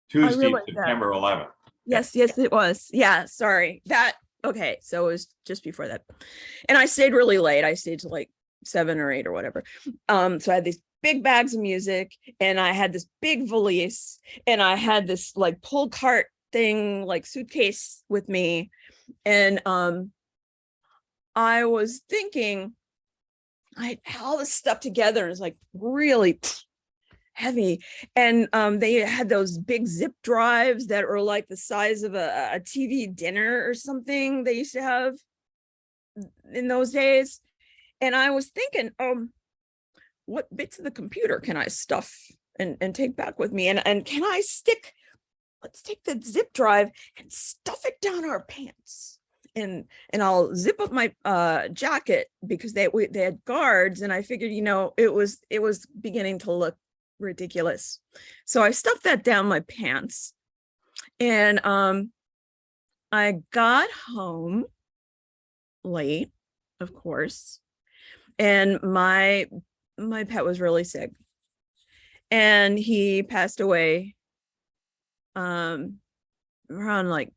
Tuesday, realized that. September 11th. Yes, it was. Yeah, sorry. Okay, so it was just before that. And I stayed really late. I stayed till like 7 or 8 or whatever. So I had these big bags of music, and I had this big valise, and I had this like pull cart thing, like suitcase with me. And I was thinking, I had all this stuff together, and it's like really heavy. And they had those big zip drives that are like the size of a TV dinner or something they used to have in those days. And I was thinking, what bits of the computer can I stuff and take back with me? And can I let's take the zip drive and stuff it down our pants. And I'll zip up my jacket, because they had guards, and I figured, it was beginning to look ridiculous. So I stuffed that down my pants, and I got home late, of course, and my pet was really sick, and he passed away around like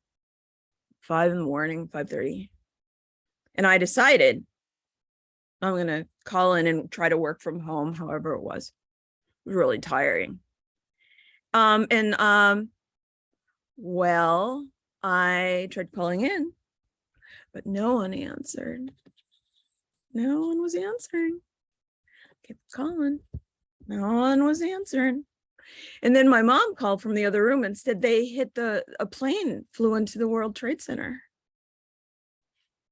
5 in the morning, 5:30. And I decided I'm going to call in and try to work from home. However, it was really tiring. Well, I tried calling in, but no one answered. No one was answering. Kept calling. No one was answering. And then my mom called from the other room and said a plane flew into the World Trade Center.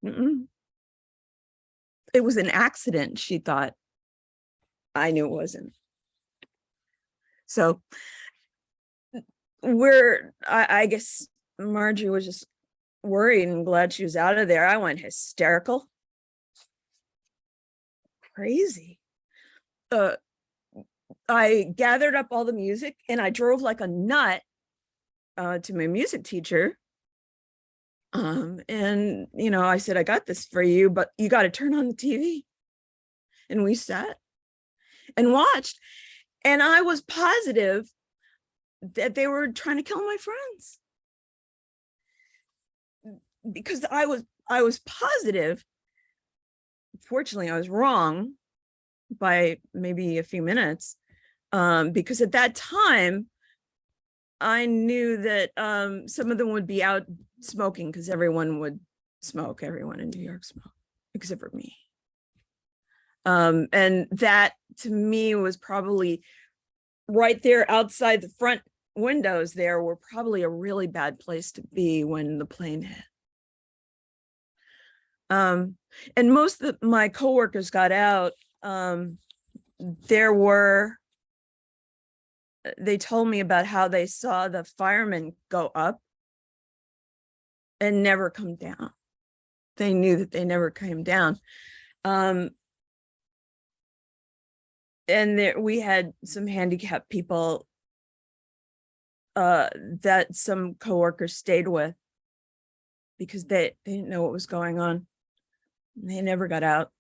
It was an accident, she thought. I knew it wasn't. So I guess Margie was just worried and glad she was out of there. I went hysterical. Crazy. I gathered up all the music, and I drove like a nut to my music teacher. And, I said, I got this for you, but you got to turn on the TV. And we sat and watched. And I was positive that they were trying to kill my friends, because I was positive. Fortunately, I was wrong by maybe a few minutes, because at that time I knew that some of them would be out smoking, because everyone would smoke. Everyone in New York smoked except for me. And that to me was probably right there outside the front windows. There were probably a really bad place to be when the plane hit. And most of my coworkers got out. They told me about how they saw the firemen go up and never come down. They knew that they never came down. And we had some handicapped people that some coworkers stayed with, because they didn't know what was going on. They never got out.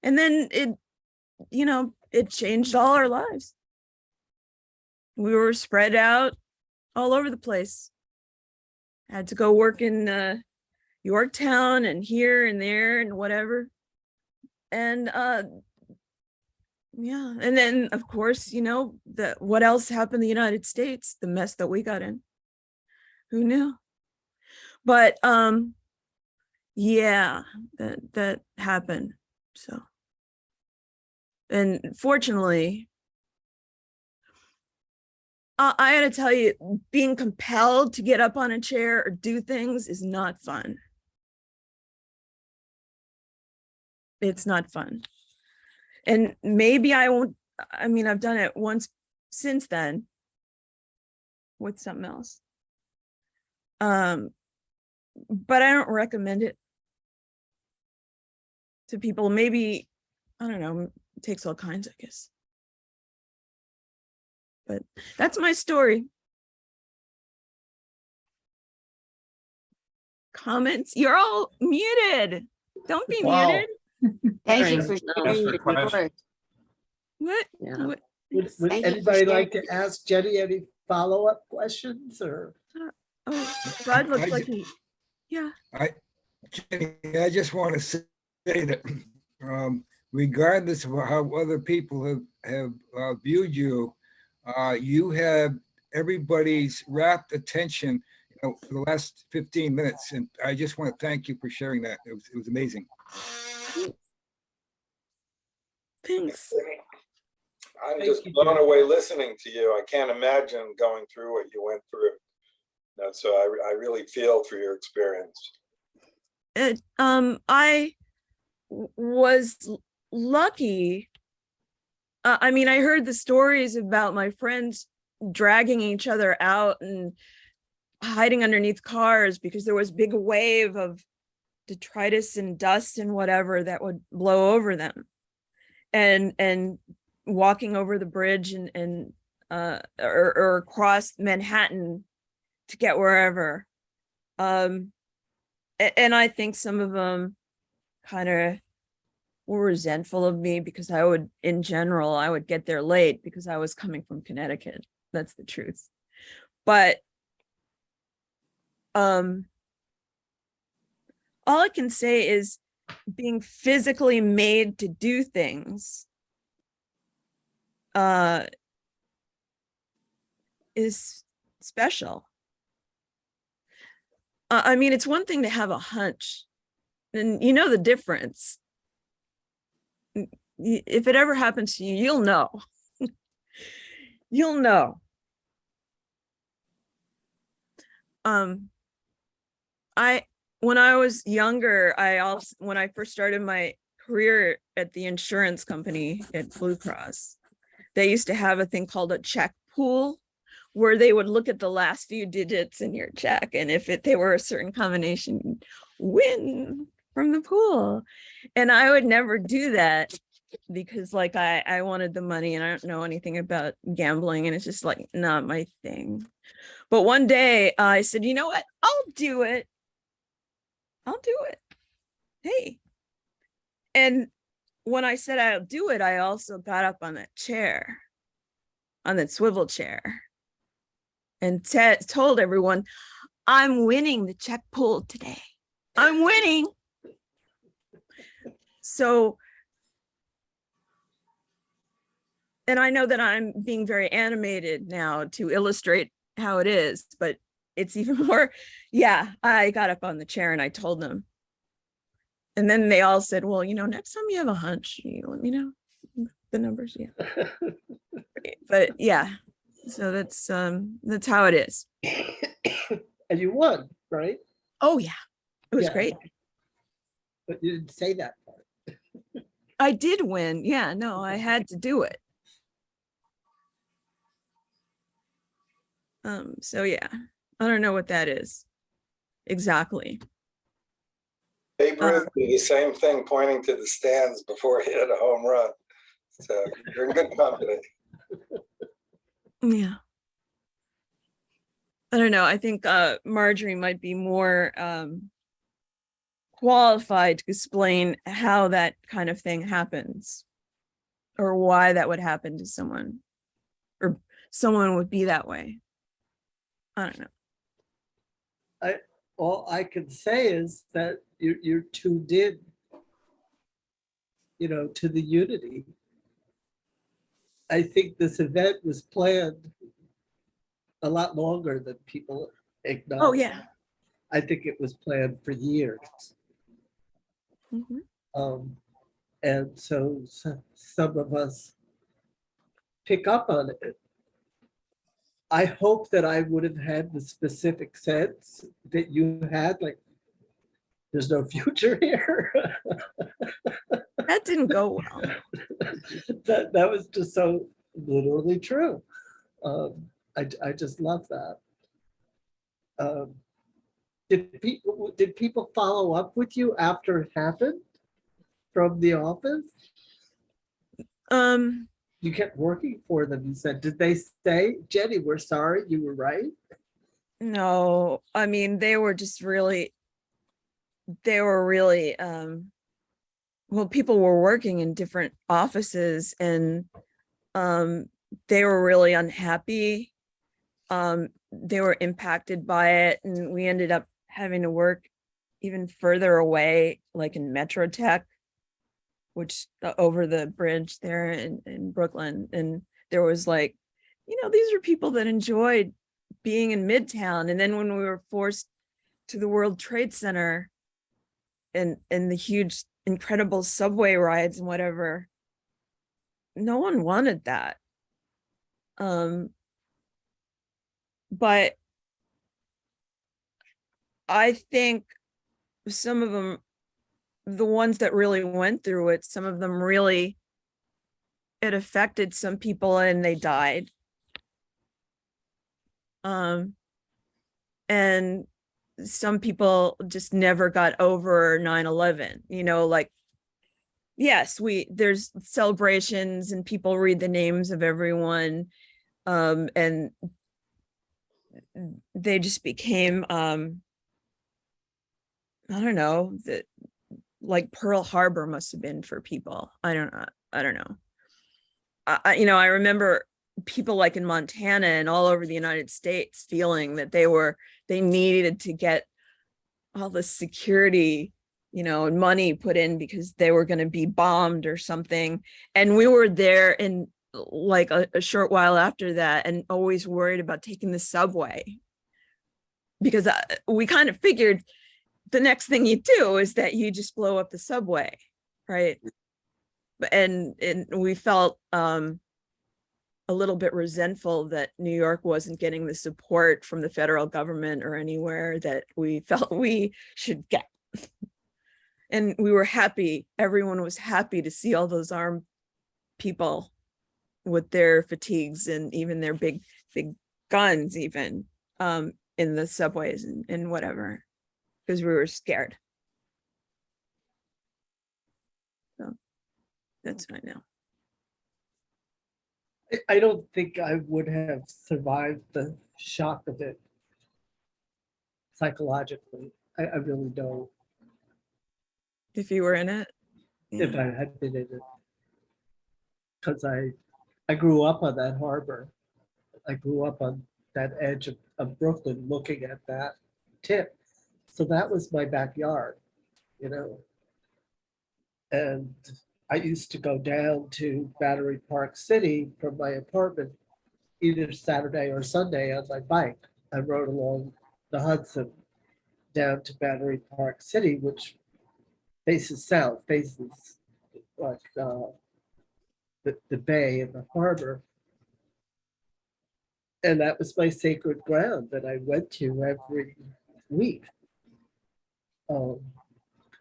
And then it changed all our lives. We were spread out all over the place. I had to go work in Yorktown and here and there and whatever. And yeah, and then of course, you know, what else happened in the United States, the mess that we got in. Who knew? But yeah, that happened. So, and fortunately, I gotta tell you, being compelled to get up on a chair or do things is not fun. It's not fun. And maybe I won't, I mean, I've done it once since then with something else. But I don't recommend it to people. Maybe, I don't know, it takes all kinds, I guess. But that's my story. Comments? You're all muted. Don't be Wow. muted. Thank you for No. sharing Just a your question. story. What? Yeah. What? Would Thank you for anybody like to sharing. ask Jenny any follow-up questions or? Oh, Bud looks I like ju- he, yeah. Jenny, I just want to say that regardless of how other people have viewed you, you have everybody's rapt attention, for the last 15 minutes. And I just want to thank you for sharing that. It was amazing. Thanks. I'm Thank just you, blown Jenny. away listening to you. I can't imagine going through what you went through. So I really feel for your experience. I was lucky. I mean, I heard the stories about my friends dragging each other out and hiding underneath cars because there was a big wave of detritus and dust and whatever that would blow over them, and walking over the bridge and or across Manhattan to get wherever. And I think some of them kind of were resentful of me because I would get there late because I was coming from Connecticut. That's the truth. But all I can say is being physically made to do things is special. I mean, it's one thing to have a hunch, and you know the difference. If it ever happens to you, you'll know. You'll know. When I was younger, when I first started my career at the insurance company at Blue Cross, they used to have a thing called a check pool, where they would look at the last few digits in your check, and if they were a certain combination, you'd win from the pool. And I would never do that because like I wanted the money and I don't know anything about gambling, and it's just like not my thing. But one day I said, you know what, I'll do it. Hey. And when I said I'll do it, I also got up on that chair, on that swivel chair, and told everyone, I'm winning the check pool today. I'm winning. So, and I know that I'm being very animated now to illustrate how it is, but it's even more, yeah, I got up on the chair and I told them. And then they all said, well, you know, next time you have a hunch, you let me know the numbers. Yeah. But yeah, so that's how it is. And you won, right? Oh yeah, it was Yeah. great. But you didn't say that part. I did win. Yeah, no, I had to do it. So yeah, I don't know what that is exactly. Babe Ruth did the same thing, pointing to the stands before he hit a home run. So you're in good company. Yeah. I don't know. I think Marjorie might be more qualified to explain how that kind of thing happens, or why that would happen to someone, or someone would be that way. I don't know. all I can say is that you're tuned in, to the unity. I think this event was planned a lot longer than people acknowledge. Oh, yeah. I think it was planned for years. Mhm. And so some of us pick up on it. I hope that I would have had the specific sense that you had, like, there's no future here. That didn't go well. that was just so literally true. I just love that. Did people follow up with you after it happened from the office? Um, You kept working for them. You said, did they say, Jenny, we're sorry, you were right? no, I mean, they were really, well, people were working in different offices and they were really unhappy. They were impacted by it, and we ended up having to work even further away, like in Metro Tech, which over the bridge there in Brooklyn. And there was like, these are people that enjoyed being in Midtown. And then when we were forced to the World Trade Center and the huge, incredible subway rides and whatever, no one wanted that. But I think some of them, the ones that really went through it, some of them really, it affected some people and they died. And some people just never got over 9/11, like, yes, there's celebrations and people read the names of everyone. And they just became, I don't know, that like Pearl Harbor must have been for people. I don't know. I remember people like in Montana and all over the United States feeling that they needed to get all the security, and money put in because they were going to be bombed or something. And we were there in like a short while after that and always worried about taking the subway because we kind of figured the next thing you do is that you just blow up the subway, right? And we felt a little bit resentful that New York wasn't getting the support from the federal government or anywhere that we felt we should get. And we were happy, everyone was happy to see all those armed people with their fatigues and even their big guns even in the subways and whatever, because we were scared. So that's what I know. I don't think I would have survived the shock of it psychologically. I really don't. If you were in it? If I had been in it. Because I grew up on that harbor. I grew up on that edge of Brooklyn looking at that tip. So that was my backyard, And I used to go down to Battery Park City from my apartment either Saturday or Sunday on my bike. I rode along the Hudson down to Battery Park City, which faces south, faces like the bay and the harbor. And that was my sacred ground that I went to every week. And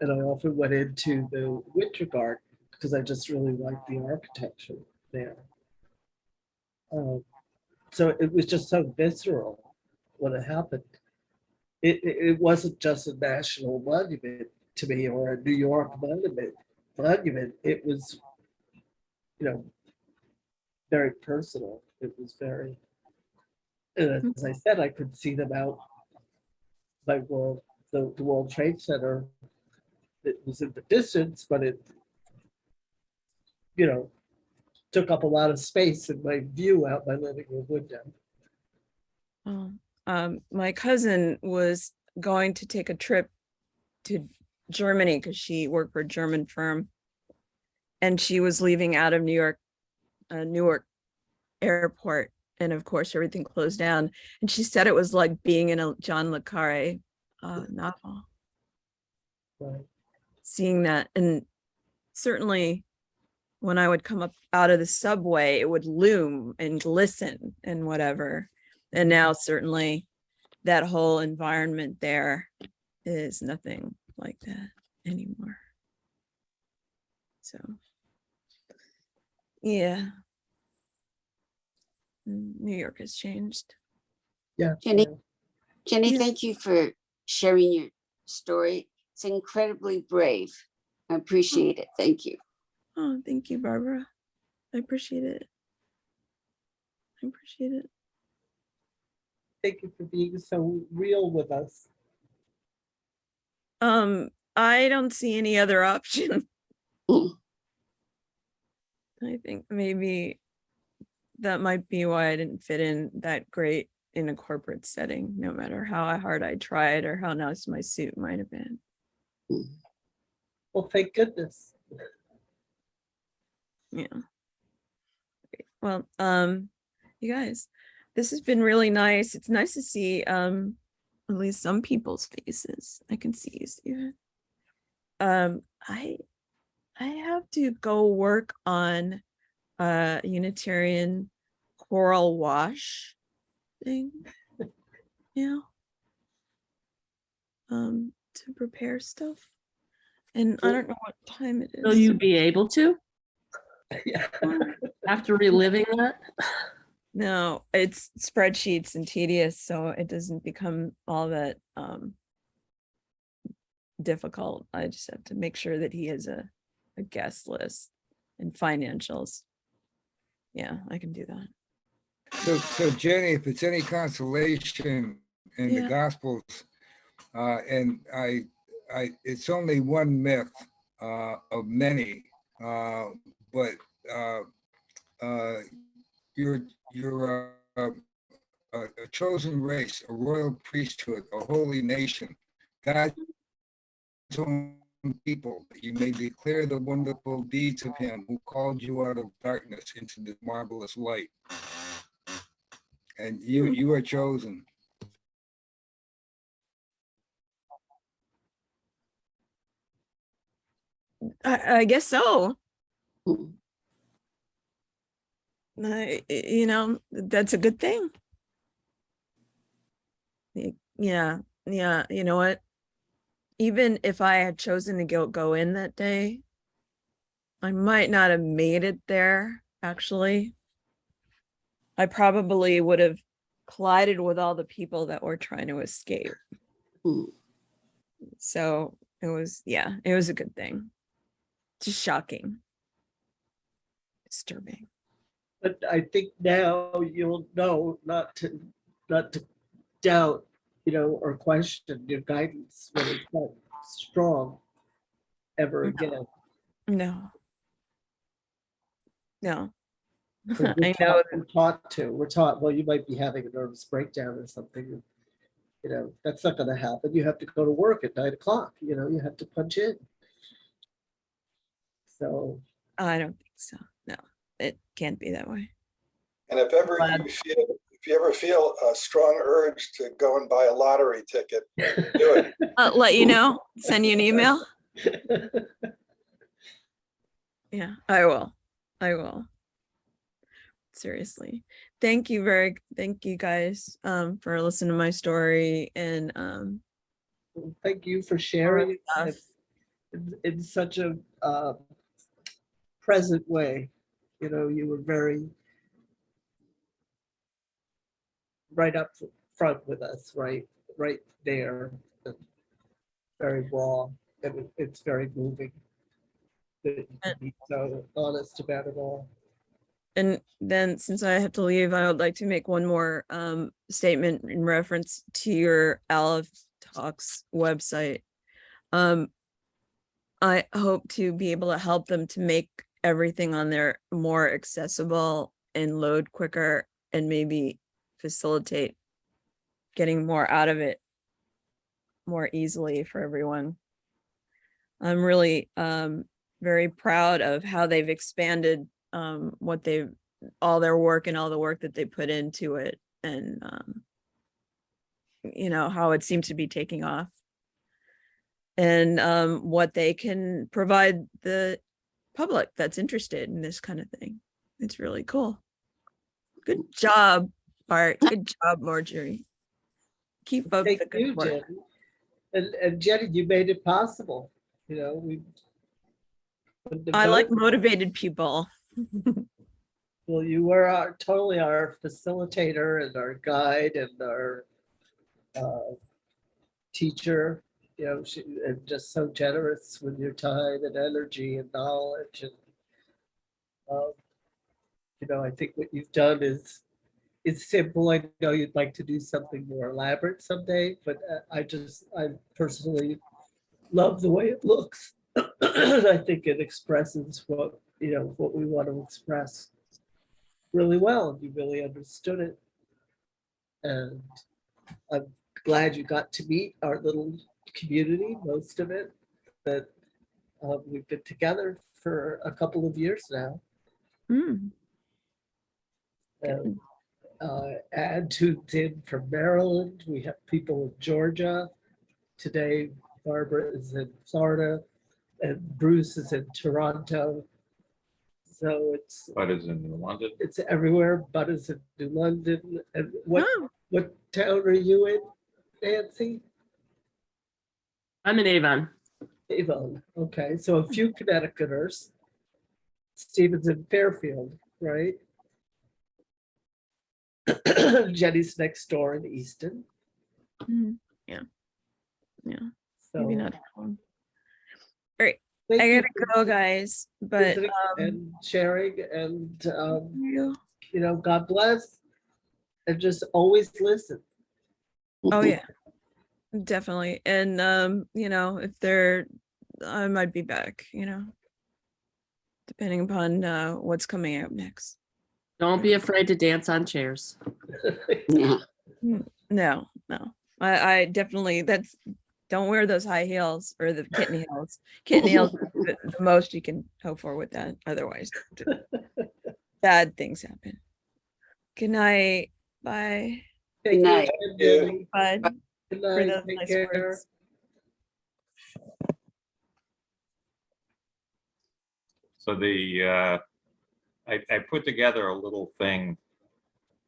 I often went into the Winter Garden because I just really liked the architecture there. So it was just so visceral when it happened. It wasn't just a national monument to me or a New York monument. It was, very personal. It was very, and as I said, I could see them out by the World Trade Center. It was in the distance, but it, took up a lot of space in my view out my living room window. My cousin was going to take a trip to Germany because she worked for a German firm, and she was leaving out of Newark airport, and of course everything closed down. And she said it was like being in a John le Carre novel, Right. seeing that. And certainly when I would come up out of the subway, it would loom and glisten and whatever. And now certainly that whole environment there is nothing like that anymore. So, yeah. New York has changed. Yeah. Jenny, yeah. Jenny, Yeah. thank you for sharing your story. It's incredibly brave. I appreciate it. Thank you. Oh, thank you, Barbara. I appreciate it. I appreciate it. Thank you for being so real with us. I don't see any other option. Mm. I think maybe that might be why I didn't fit in that great in a corporate setting, no matter how hard I tried or how nice my suit might have been. Well, thank goodness. Yeah. Great. Well, you guys, this has been really nice. It's nice to see at least some people's faces. I can see you, Stephen. I have to go work on a Unitarian coral wash thing. Yeah. To prepare stuff. And I don't know what time it is. Will you be able to Yeah. after reliving that? No, it's spreadsheets and tedious, so it doesn't become all that difficult. I just have to make sure that he has a guest list and financials. Yeah, I can do that. So Jenny, if it's any consolation in the Yeah. Gospels, and it's only one myth of many, but you're a chosen race, a royal priesthood, a holy nation, God's own people, that you may declare the wonderful deeds of him who called you out of darkness into this marvelous light. And you are chosen. I guess so. Mm. You know, that's a good thing. Yeah, yeah. You know what? Even if I had chosen to go in that day, I might not have made it there, actually. I probably would have collided with all the people that were trying to escape. Mm. So it was a good thing. Just shocking. Disturbing. But I think now you'll know not to doubt, or question your guidance when it's not strong ever again. No. No. We're I know. We're taught, well, you might be having a nervous breakdown or something. That's not going to happen. You have to go to work at 9 o'clock. You have to punch in. So I don't think so. No, it can't be that way. And if you ever feel a strong urge to go and buy a lottery ticket, do it. I'll let you know. Send you an email. Yeah, I will. Seriously. Thank you guys for listening to my story, and thank you for sharing stuff. in such a present way. You were very right up front with us, right there, very raw, and it's very moving that you can be so honest about it all. And then, since I have to leave, I would like to make one more statement in reference to your Aleph Talks website. I hope to be able to help them to make everything on there more accessible and load quicker, and maybe facilitate getting more out of it more easily for everyone. I'm really very proud of how they've expanded what they've all their work and all the work that they put into it, and you know, how it seems to be taking off, and what they can provide the public that's interested in this kind of thing. It's really cool. Good job, Bart. Good job, Marjorie. Keep up Thank the good you, work. Jenny. And Jenny, you made it possible. You know, we. I like motivated people. Well, you were totally our facilitator and our guide and our teacher. You know, and just so generous with your time and energy and knowledge. And you know, I think what you've done is simple. I know you'd like to do something more elaborate someday, but I personally love the way it looks. I think it expresses what, you know, what we want to express really well. You really understood it. And I'm glad you got to meet our little community, most of it, that we've been together for a couple of years now. Mm. And add to in from Maryland. We have people in Georgia. Today, Barbara is in Florida and Bruce is in Toronto. So But is in London. it's everywhere. Bud is in New London. And Oh, what town are you in, Nancy? I'm in Avon. Avon. Okay, so a few Connecticuters. Stephen's in Fairfield, right? Jenny's next door in Easton. mm, yeah. So Maybe not. Great. thank I you gotta for go, guys. But visiting and sharing, and you. you know, God bless, and just always listen. Oh yeah, definitely. And you know, if I might be back, you know, depending upon what's coming out next. Don't be afraid to dance on chairs. Yeah. No. I definitely don't wear those high heels or the kitten heels. Kitten heels is the most you can hope for with that. Otherwise, bad things happen. Good night. Bye. Thank you, night. Jenny. Bye. Good For night. those Take nice care. words. So I put together a little thing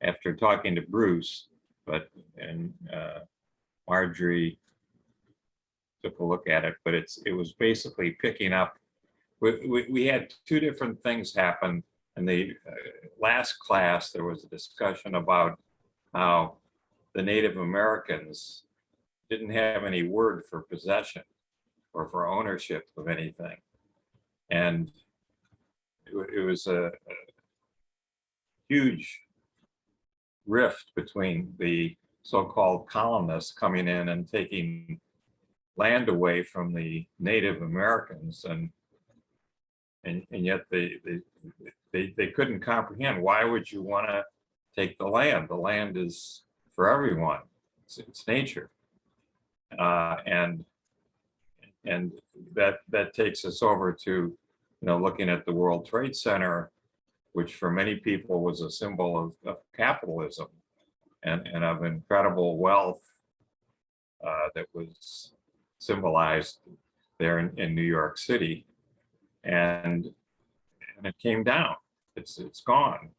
after talking to Bruce, and Marjorie took a look at it, but it was basically picking up. We had two different things happen. In the last class, there was a discussion about how the Native Americans didn't have any word for possession or for ownership of anything. And it was a huge rift between the so-called colonists coming in and taking land away from the Native Americans, and yet they couldn't comprehend, why would you want to take the land? The land is for everyone. It's nature, and that takes us over to, you know, looking at the World Trade Center, which for many people was a symbol of capitalism and of incredible wealth that was symbolized there in New York City, and it came down. It's gone.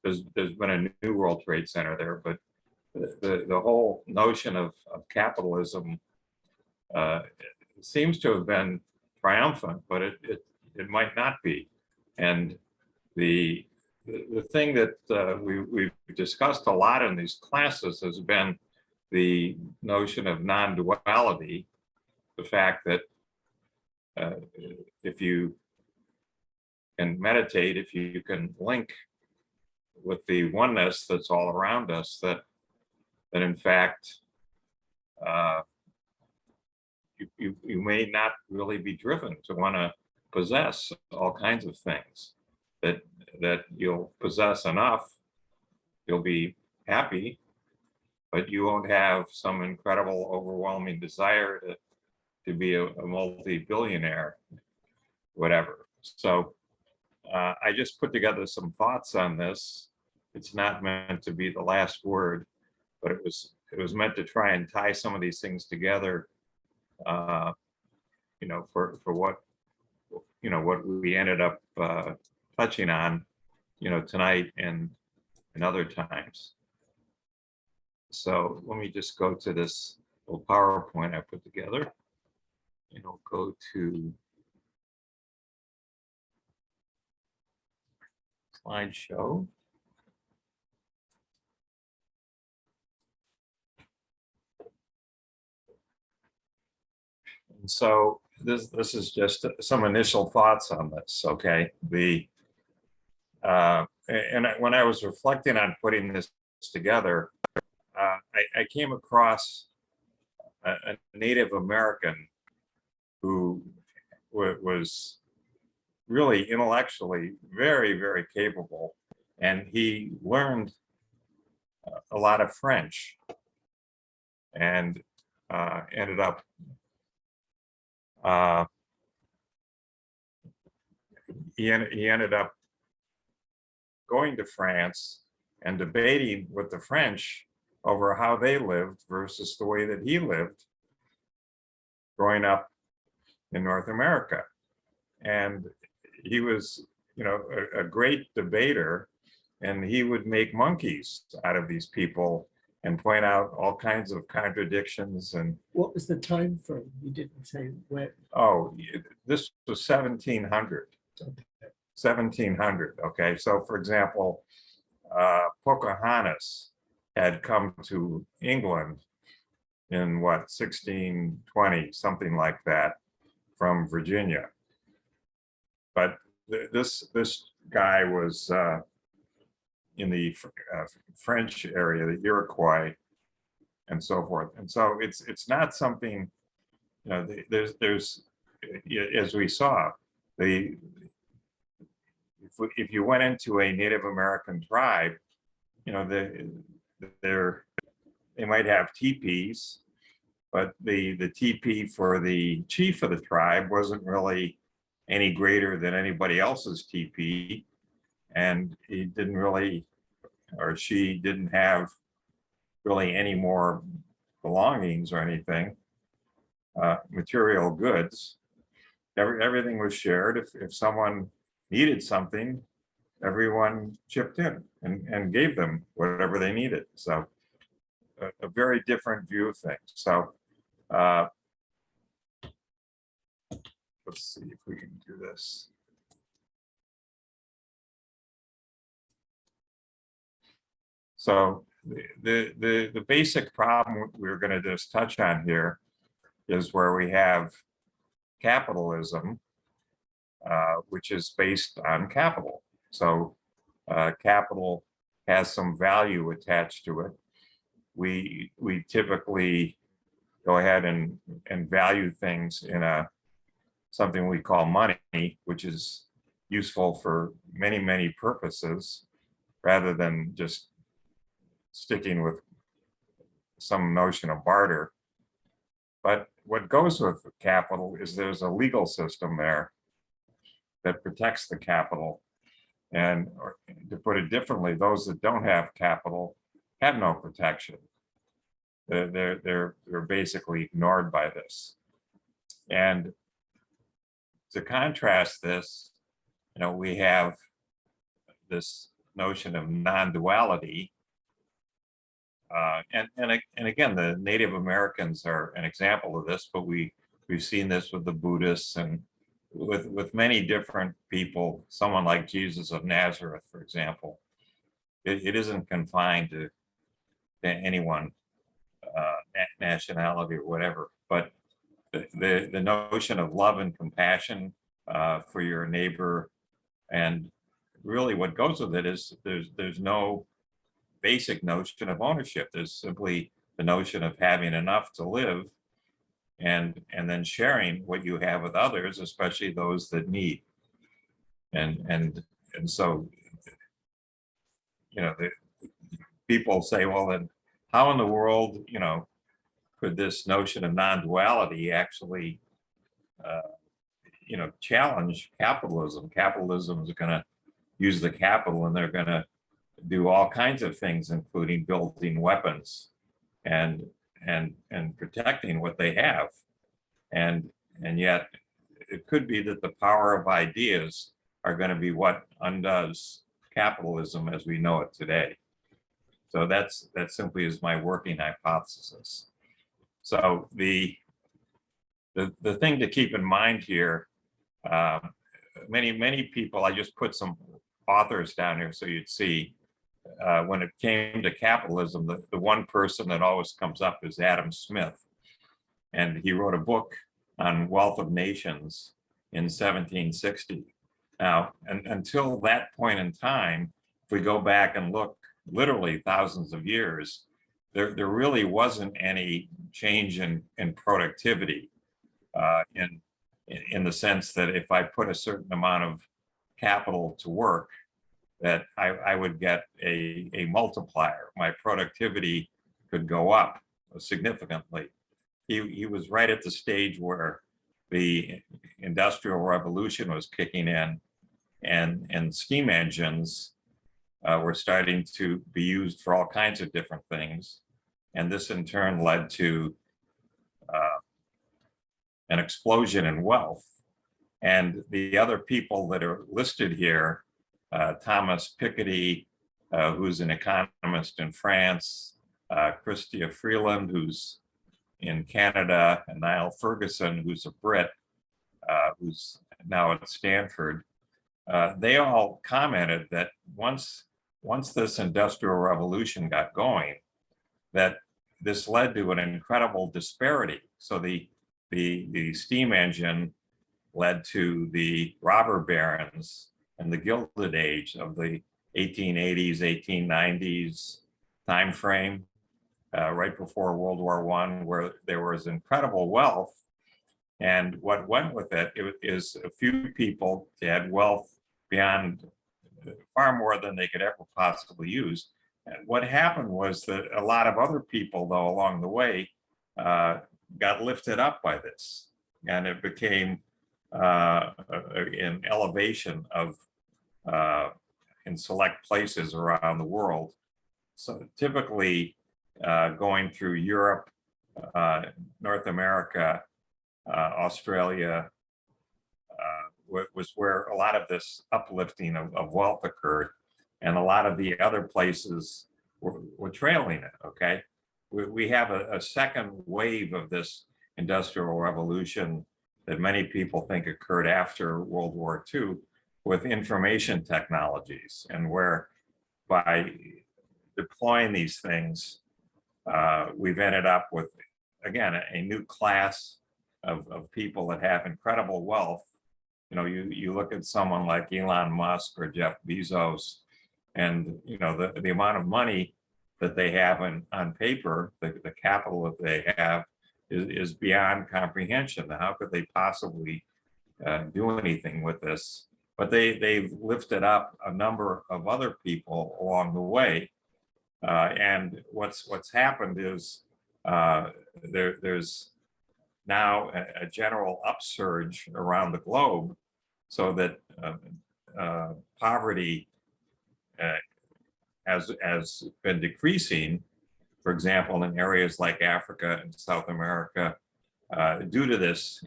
There's been a new World Trade Center there, but the whole notion of capitalism seems to have been triumphant, but it might not be. And the thing that we've discussed a lot in these classes has been the notion of non-duality, the fact that if you can meditate, if you can link with the oneness that's all around us, that in fact you may not really be driven to want to possess all kinds of things, that you'll possess enough, you'll be happy, but you won't have some incredible, overwhelming desire to be a multi-billionaire, whatever. So I just put together some thoughts on this. It's not meant to be the last word, but it was meant to try and tie some of these things together, you know, for what, you know, what we ended up touching on, you know, tonight and other times. So let me just go to this little PowerPoint I put together. And I'll go to slideshow. And so this is just some initial thoughts on this, okay? And when I was reflecting on putting this together, I came across a Native American who was really intellectually very, very capable, and he learned a lot of French and ended up he ended up going to France and debating with the French over how they lived versus the way that he lived growing up in North America. And he was, you know, a great debater, and he would make monkeys out of these people and point out all kinds of contradictions. And What was the time frame? You didn't say when. oh, this was 1700. 1700, okay? So for example, Pocahontas had come to England in what, 1620, something like that, from Virginia. But this guy was in the French area, the Iroquois, and so forth. And so it's not something, you know, there's as we saw, if you went into a Native American tribe, you know, they might have teepees, but the teepee for the chief of the tribe wasn't really any greater than anybody else's teepee, and he didn't really, or she didn't have really any more belongings or anything, material goods. Everything was shared. If someone needed something, everyone chipped in and gave them whatever they needed. So a very different view of things. So let's see if we can do this. So the basic problem we're going to just touch on here is where we have capitalism, which is based on capital. So capital has some value attached to it. We typically go ahead and value things in something we call money, which is useful for many, many purposes, rather than just sticking with some notion of barter. But what goes with capital is there's a legal system there that protects the capital. And or to put it differently, those that don't have capital have no protection. They're basically ignored by this. And to contrast this, you know, we have this notion of non-duality. And again, the Native Americans are an example of this, but we've seen this with the Buddhists and with many different people, someone like Jesus of Nazareth, for example. It isn't confined to anyone, nationality or whatever, but the notion of love and compassion for your neighbor, and really what goes with it is there's no basic notion of ownership. There's simply the notion of having enough to live, and then sharing what you have with others, especially those that need. And so, you know, the people say, well, then how in the world, could this notion of non-duality actually, challenge capitalism? Capitalism is going to use the capital, and they're going to do all kinds of things, including building weapons and protecting what they have. And yet it could be that the power of ideas are going to be what undoes capitalism as we know it today. So that simply is my working hypothesis. So the thing to keep in mind here, many people, I just put some authors down here so you'd see, when it came to capitalism, the one person that always comes up is Adam Smith. And he wrote a book on Wealth of Nations in 1760. Now, and until that point in time, if we go back and look literally thousands of years, there really wasn't any change in productivity, in the sense that if I put a certain amount of capital to work, that I would get a multiplier. My productivity could go up significantly. He was right at the stage where the Industrial Revolution was kicking in, and steam engines were starting to be used for all kinds of different things. And this in turn led to an explosion in wealth. And the other people that are listed here, Thomas Piketty, who's an economist in France, Chrystia Freeland, who's in Canada, and Niall Ferguson, who's a Brit, who's now at Stanford, they all commented that once this Industrial Revolution got going, that this led to an incredible disparity. So the steam engine led to the robber barons and the Gilded Age of the 1880s, 1890s time frame, right before World War I, where there was incredible wealth. And what went with it is a few people had wealth beyond, far more than they could ever possibly use. And what happened was that a lot of other people, though, along the way, got lifted up by this, and it became an elevation of in select places around the world. So typically going through Europe, North America, Australia, was where a lot of this uplifting of wealth occurred, and a lot of the other places were trailing it, okay? We have a second wave of this Industrial Revolution that many people think occurred after World War II with information technologies, and where by deploying these things, we've ended up with, again, a new class of people that have incredible wealth. You look at someone like Elon Musk or Jeff Bezos, and the amount of money that they have on paper, the capital that they have is beyond comprehension. How could they possibly do anything with this? But they've lifted up a number of other people along the way. And what's happened is there's now a general upsurge around the globe, so that poverty has been decreasing, for example, in areas like Africa and South America, due to this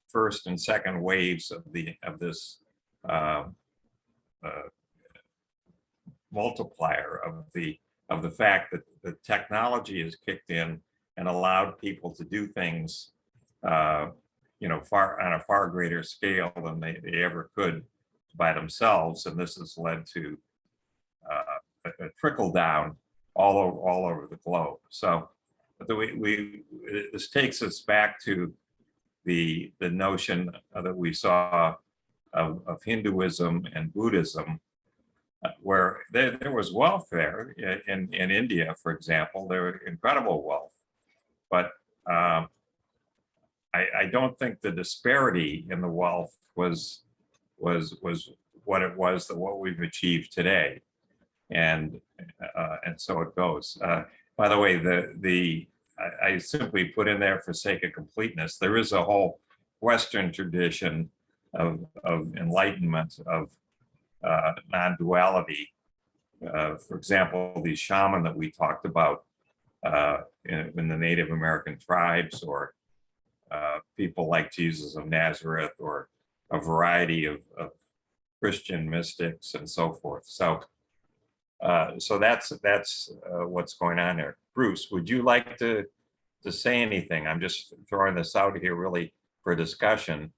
first and second waves of this multiplier of the fact that the technology has kicked in and allowed people to do things on a far greater scale than they ever could by themselves. And this has led to a trickle down all over the globe. So this takes us back to the notion that we saw of Hinduism and Buddhism, where there was wealth there. In India, for example, there was incredible wealth. But I don't think the disparity in the wealth was what it was, what we've achieved today. And so it goes. By the way, I simply put in there for sake of completeness, there is a whole Western tradition of enlightenment, of non-duality. For example, the shaman that we talked about in the Native American tribes, or people like Jesus of Nazareth, or a variety of Christian mystics and so forth. So that's what's going on there. Bruce, would you like to say anything? I'm just throwing this out here really for discussion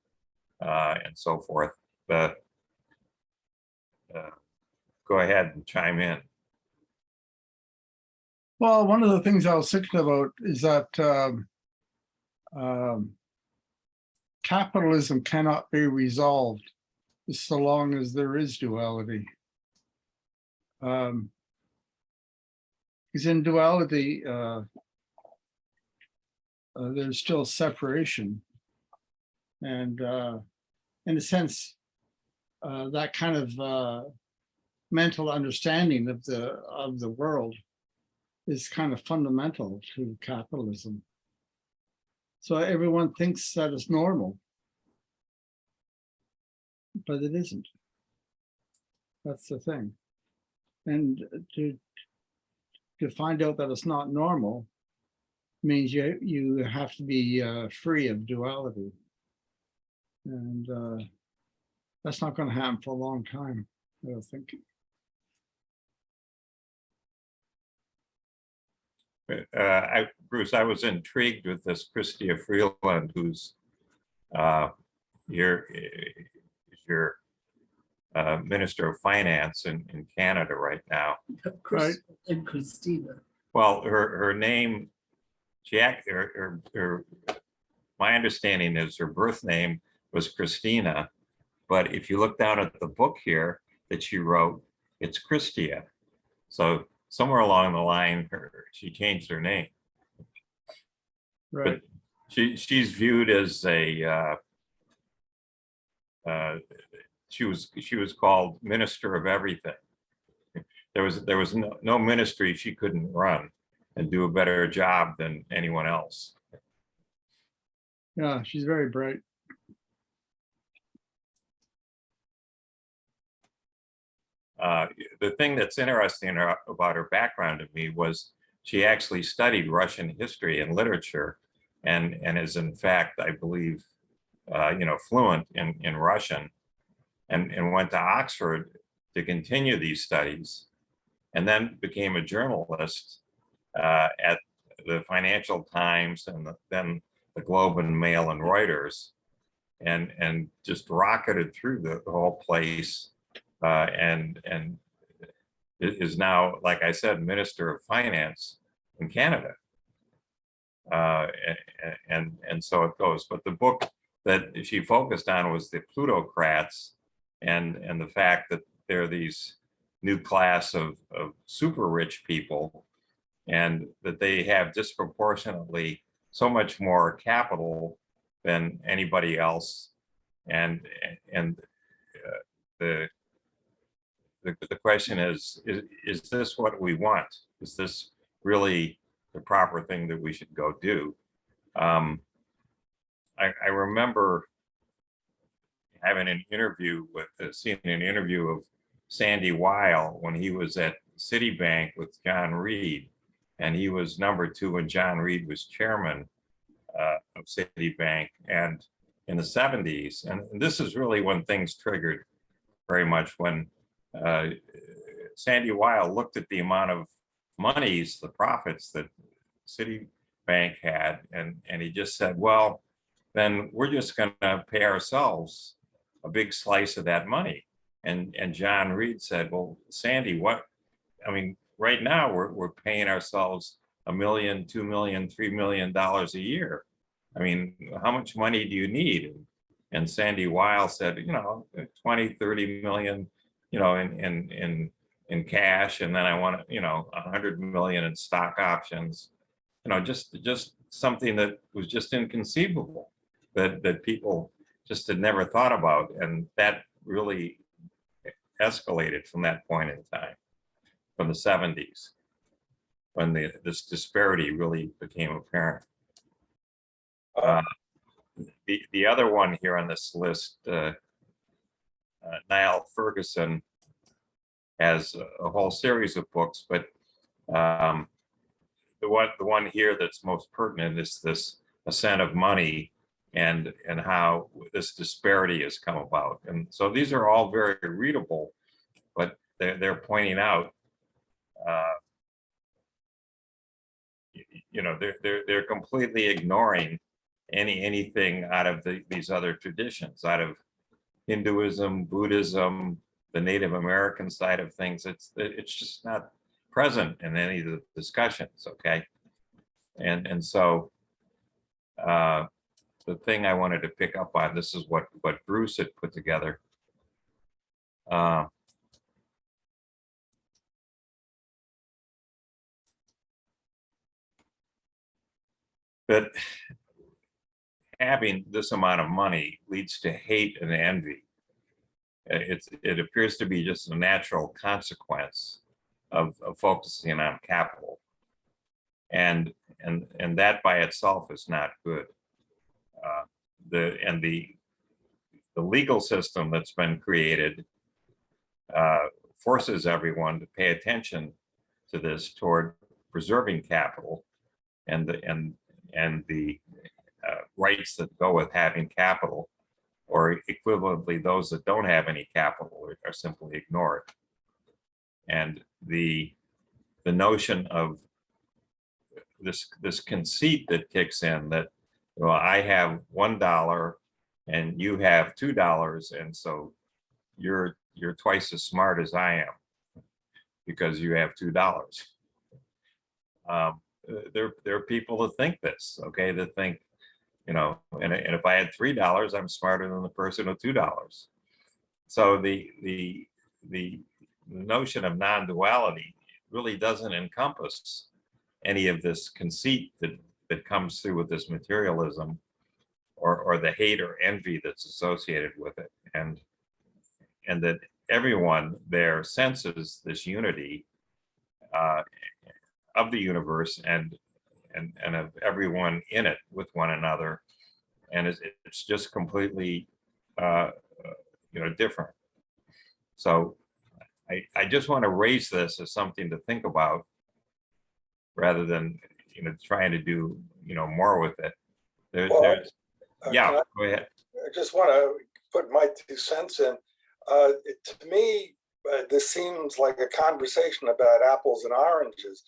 and so forth. But go ahead and chime in. Well, one of the things I was thinking about is that capitalism cannot be resolved so long as there is duality. Because in duality, there's still separation. And in a sense, that kind of mental understanding of the world is kind of fundamental to capitalism. So everyone thinks that it's normal, but it isn't. That's the thing. And to find out that it's not normal means you have to be free of duality. And that's not going to happen for a long time, I don't think. Bruce, I was intrigued with this Chrystia Freeland, who's your Minister of Finance in Canada right now. Chris and Christina. Well, her name, my understanding is her birth name was Christina, but if you look down at the book here that she wrote, it's Chrystia. So somewhere along the line, she changed her name. Right. But she's viewed as a she was called Minister of Everything. There was no ministry she couldn't run and do a better job than anyone else. Yeah, she's very bright. The thing that's interesting about her background to me was she actually studied Russian history and literature, and is in fact, I believe, fluent in Russian, and went to Oxford to continue these studies, and then became a journalist at the Financial Times and then the Globe and Mail and Reuters, and just rocketed through the whole place, and is now, like I said, Minister of Finance in Canada. And so it goes. But the book that she focused on was the plutocrats, and the fact that there are these new class of super rich people, and that they have disproportionately so much more capital than anybody else, and the question is this what we want? Is this really the proper thing that we should go do? I remember having an interview seeing an interview of Sandy Weil when he was at Citibank with John Reed, and he was number 2 when John Reed was chairman of Citibank, and in the 70s. And this is really when things triggered very much, when Sandy Weil looked at the amount of monies, the profits that Citibank had, and he just said, well, then we're just going to pay ourselves a big slice of that money. And John Reed said, well, Sandy, right now we're paying ourselves $1 million, $2 million, $3 million a year. How much money do you need? And Sandy Weil said, 20, 30 million, in cash, and then I want 100 million in stock options. Just something that was just inconceivable, that people just had never thought about, and that really escalated from that point in time, from the 70s. when this disparity really became apparent. The other one here on this list, Niall Ferguson has a whole series of books, but the one here that's most pertinent is this Ascent of Money and how this disparity has come about. And so these are all very readable, but they're pointing out, you know, they're completely ignoring anything out of these other traditions, out of Hinduism, Buddhism, the Native American side of things. It's just not present in any of the discussions. Okay, and so the thing I wanted to pick up on, this is what Bruce had put together. That having this amount of money leads to hate and envy. It appears to be just a natural consequence of focusing on capital, and that by itself is not good. The legal system that's been created forces everyone to pay attention to this toward preserving capital and the rights that go with having capital, or equivalently, those that don't have any capital are simply ignored. And the notion of this conceit that kicks in that, well, I have $1 and you have $2, and so you're twice as smart as I am because you have $2. There are people that think this, okay, that think, you know, and if I had $3, I'm smarter than the person with $2. So the notion of non-duality really doesn't encompass any of this conceit that comes through with this materialism, or the hate or envy that's associated with it, and that everyone there senses this unity of the universe and of everyone in it with one another, and it's just completely different. So I just want to raise this as something to think about, rather than trying to do more with it. Yeah, go ahead. I just want to put my 2 cents in. To me, this seems like a conversation about apples and oranges.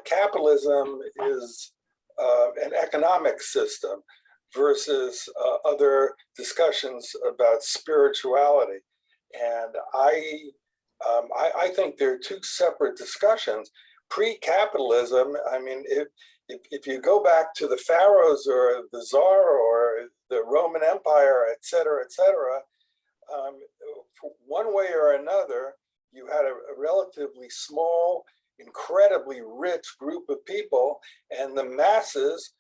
Capitalism is an economic system versus other discussions about spirituality. And I think they're 2 separate discussions. Pre-capitalism, I mean, if you go back to the pharaohs or the czar or the Roman Empire, et cetera, one way or another, you had a relatively small, incredibly rich group of people, and the masses,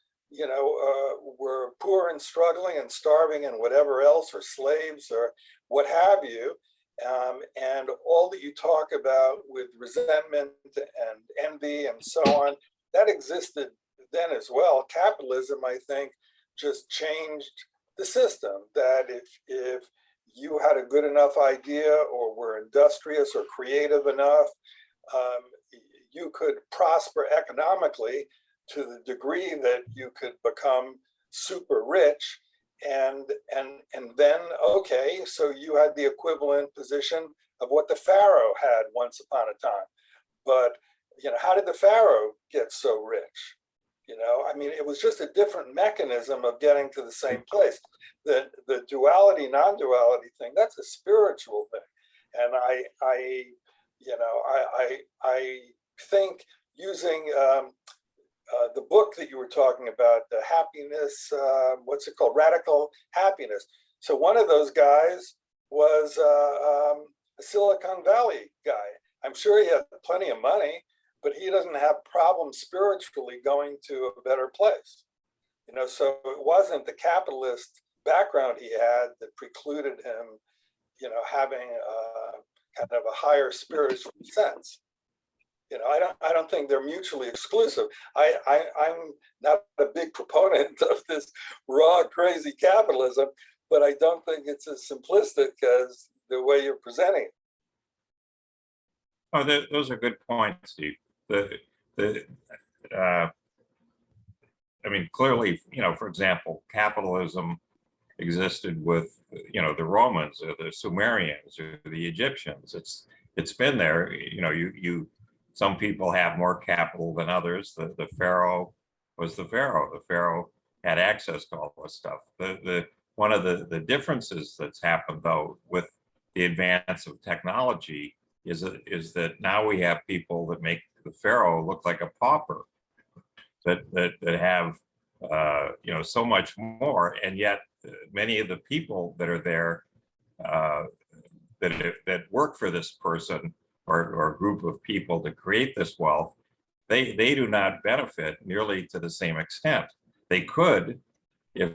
were poor and struggling and starving and whatever else, or slaves or what have you. And all that you talk about with resentment and envy and so on, that existed then as well. Capitalism, I think, just changed the system, that if you had a good enough idea or were industrious or creative enough, you could prosper economically to the degree that you could become super rich. And then, okay, so you had the equivalent position of what the pharaoh had once upon a time. But, how did the pharaoh get so rich? I mean, it was just a different mechanism of getting to the same place. The duality, non-duality thing, that's a spiritual thing. And I think using the book that you were talking about, the happiness, what's it called? Radical Happiness. So one of those guys was a Silicon Valley guy. I'm sure he had plenty of money, but he doesn't have problems spiritually going to a better place. So it wasn't the capitalist background he had that precluded him, having kind of a higher spiritual sense. You know, I don't think they're mutually exclusive. I'm not a big proponent of this raw, crazy capitalism, but I don't think it's as simplistic as the way you're presenting it. Oh, those are good points, Steve. I mean, clearly, you know, for example, capitalism existed with, you know, the Romans or the Sumerians or the Egyptians. It's been there. You know, some people have more capital than others. The Pharaoh was the Pharaoh. The Pharaoh had access to all this stuff. One of the differences that's happened though with the advance of technology is that now we have people that make the Pharaoh look like a pauper, that have you know, so much more, and yet many of the people that are there that work for this person or group of people to create this wealth, they do not benefit nearly to the same extent. They could, if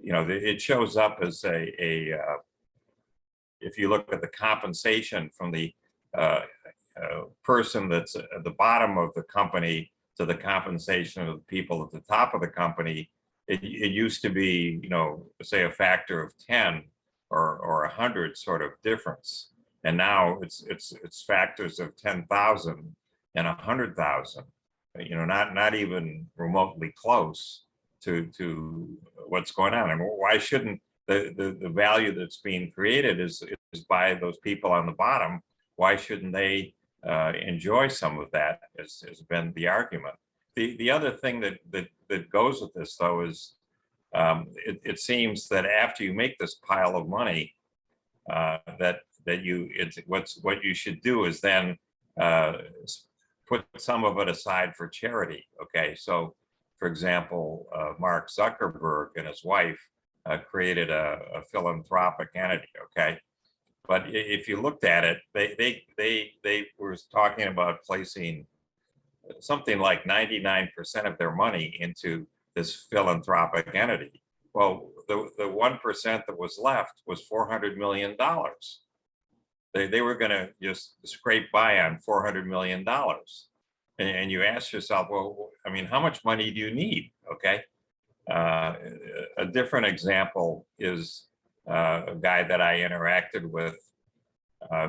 you know, it shows up as if you look at the compensation from the person that's at the bottom of the company to the compensation of the people at the top of the company, it used to be, you know, say a factor of 10 or 100 sort of difference. And now it's factors of 10,000 and 100,000, you know, not even remotely close to what's going on. I mean, why shouldn't the value that's being created is by those people on the bottom? Why shouldn't they enjoy some of that? Has been the argument. The other thing that goes with this though is it seems that after you make this pile of money, what you should do is then put some of it aside for charity. Okay, so for example, Mark Zuckerberg and his wife created a philanthropic entity. Okay, but if you looked at it, they were talking about placing something like 99% of their money into this philanthropic entity. Well, the 1% that was left was $400 million. They were going to just scrape by on $400 million. And you ask yourself, well, I mean, how much money do you need? Okay. A different example is a guy that I interacted with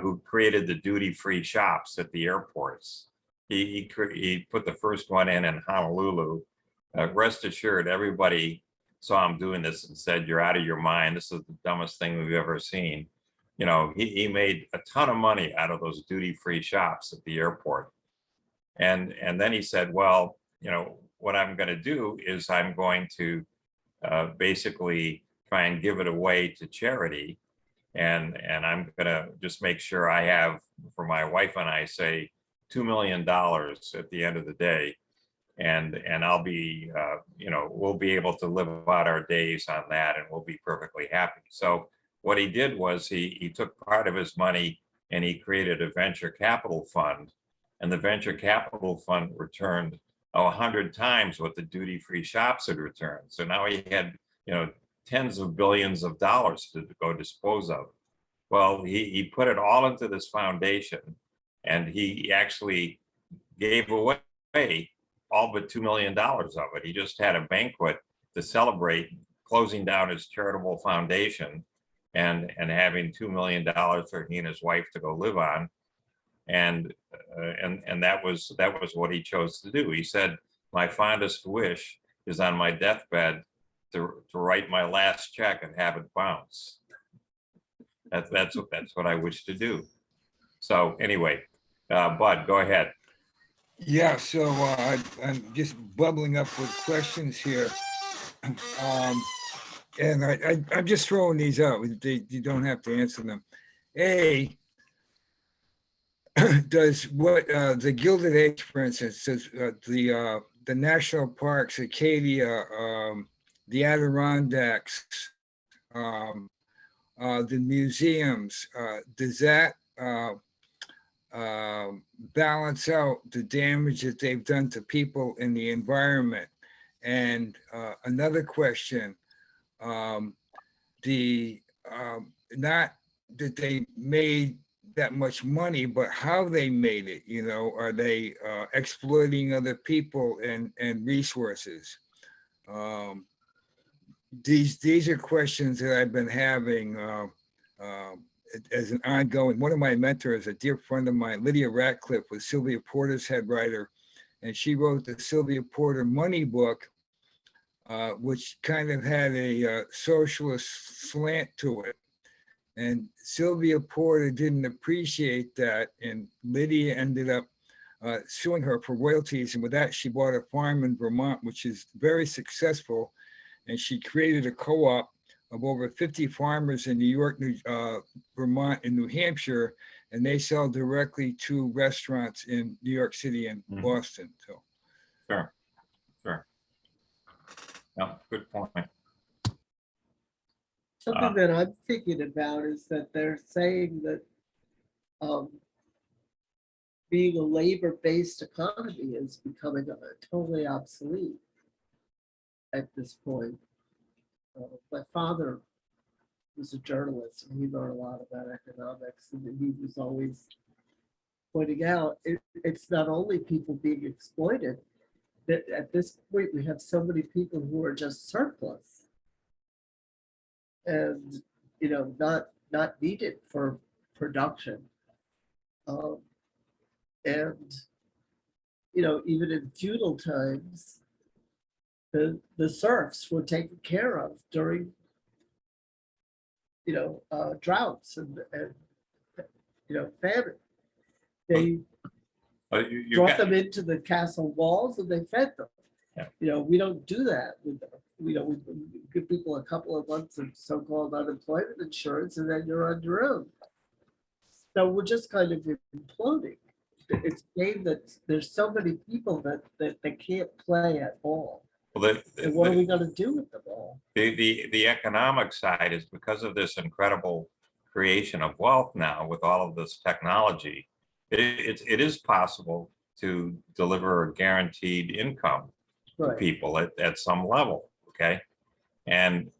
who created the duty-free shops at the airports. He put the first one in Honolulu. Rest assured, everybody saw him doing this and said, "You're out of your mind. This is the dumbest thing we've ever seen." You know, he made a ton of money out of those duty-free shops at the airport. And then he said, well, you know, what I'm going to do is I'm going to basically try and give it away to charity. And I'm going to just make sure I have, for my wife and I, say $2 million at the end of the day. And I'll be, you know, we'll be able to live out our days on that and we'll be perfectly happy. So what he did was he took part of his money and he created a venture capital fund, and the venture capital fund returned 100 times what the duty-free shops had returned. So now he had, you know, tens of billions of dollars to go dispose of. Well, he put it all into this foundation, and he actually gave away all but $2 million of it. He just had a banquet to celebrate closing down his charitable foundation and having $2 million for he and his wife to go live on. And that was what he chose to do. He said, "My fondest wish is on my deathbed to write my last check and have it bounce." That's what I wish to do. So anyway, Bud, go ahead. Yeah, so I'm just bubbling up with questions here. And I'm just throwing these out. You don't have to answer them. A, does what the Gilded Age, for instance, does the national parks, Acadia, the Adirondacks, the museums, does that balance out the damage that they've done to people in the environment? And another question, not that they made that much money, but how they made it, you know, are they exploiting other people and resources? These are questions that I've been having as an ongoing. One of my mentors, a dear friend of mine, Lydia Ratcliffe, was Sylvia Porter's head writer, and she wrote the Sylvia Porter Money book, which kind of had a socialist slant to it. And Sylvia Porter didn't appreciate that, and Lydia ended up suing her for royalties. And with that, she bought a farm in Vermont, which is very successful. And she created a co-op of over 50 farmers in New York, Vermont, and New Hampshire, and they sell directly to restaurants in New York City and Boston. So, Sure. No, good point. Something that I'm thinking about is that they're saying that being a labor-based economy is becoming totally obsolete at this point. My father was a journalist, and he learned a lot about economics, and he was always pointing out it's not only people being exploited, that at this point we have so many people who are just surplus and, you know, not needed for production. And, you know, even in feudal times, the serfs were taken care of during, you know, droughts and you know, famine. They You brought got- them into the castle walls and they fed them. Yeah. You know, we don't do that with, you know, we give people a couple of months of so-called unemployment insurance and then you're on your own. So we're just kind of imploding. It's a game that there's so many people that they can't play at all. Well, And what are we gonna do with them all? the economic side is because of this incredible creation of wealth now with all of this technology, it is possible to deliver a guaranteed income to Right. people at some level, okay? And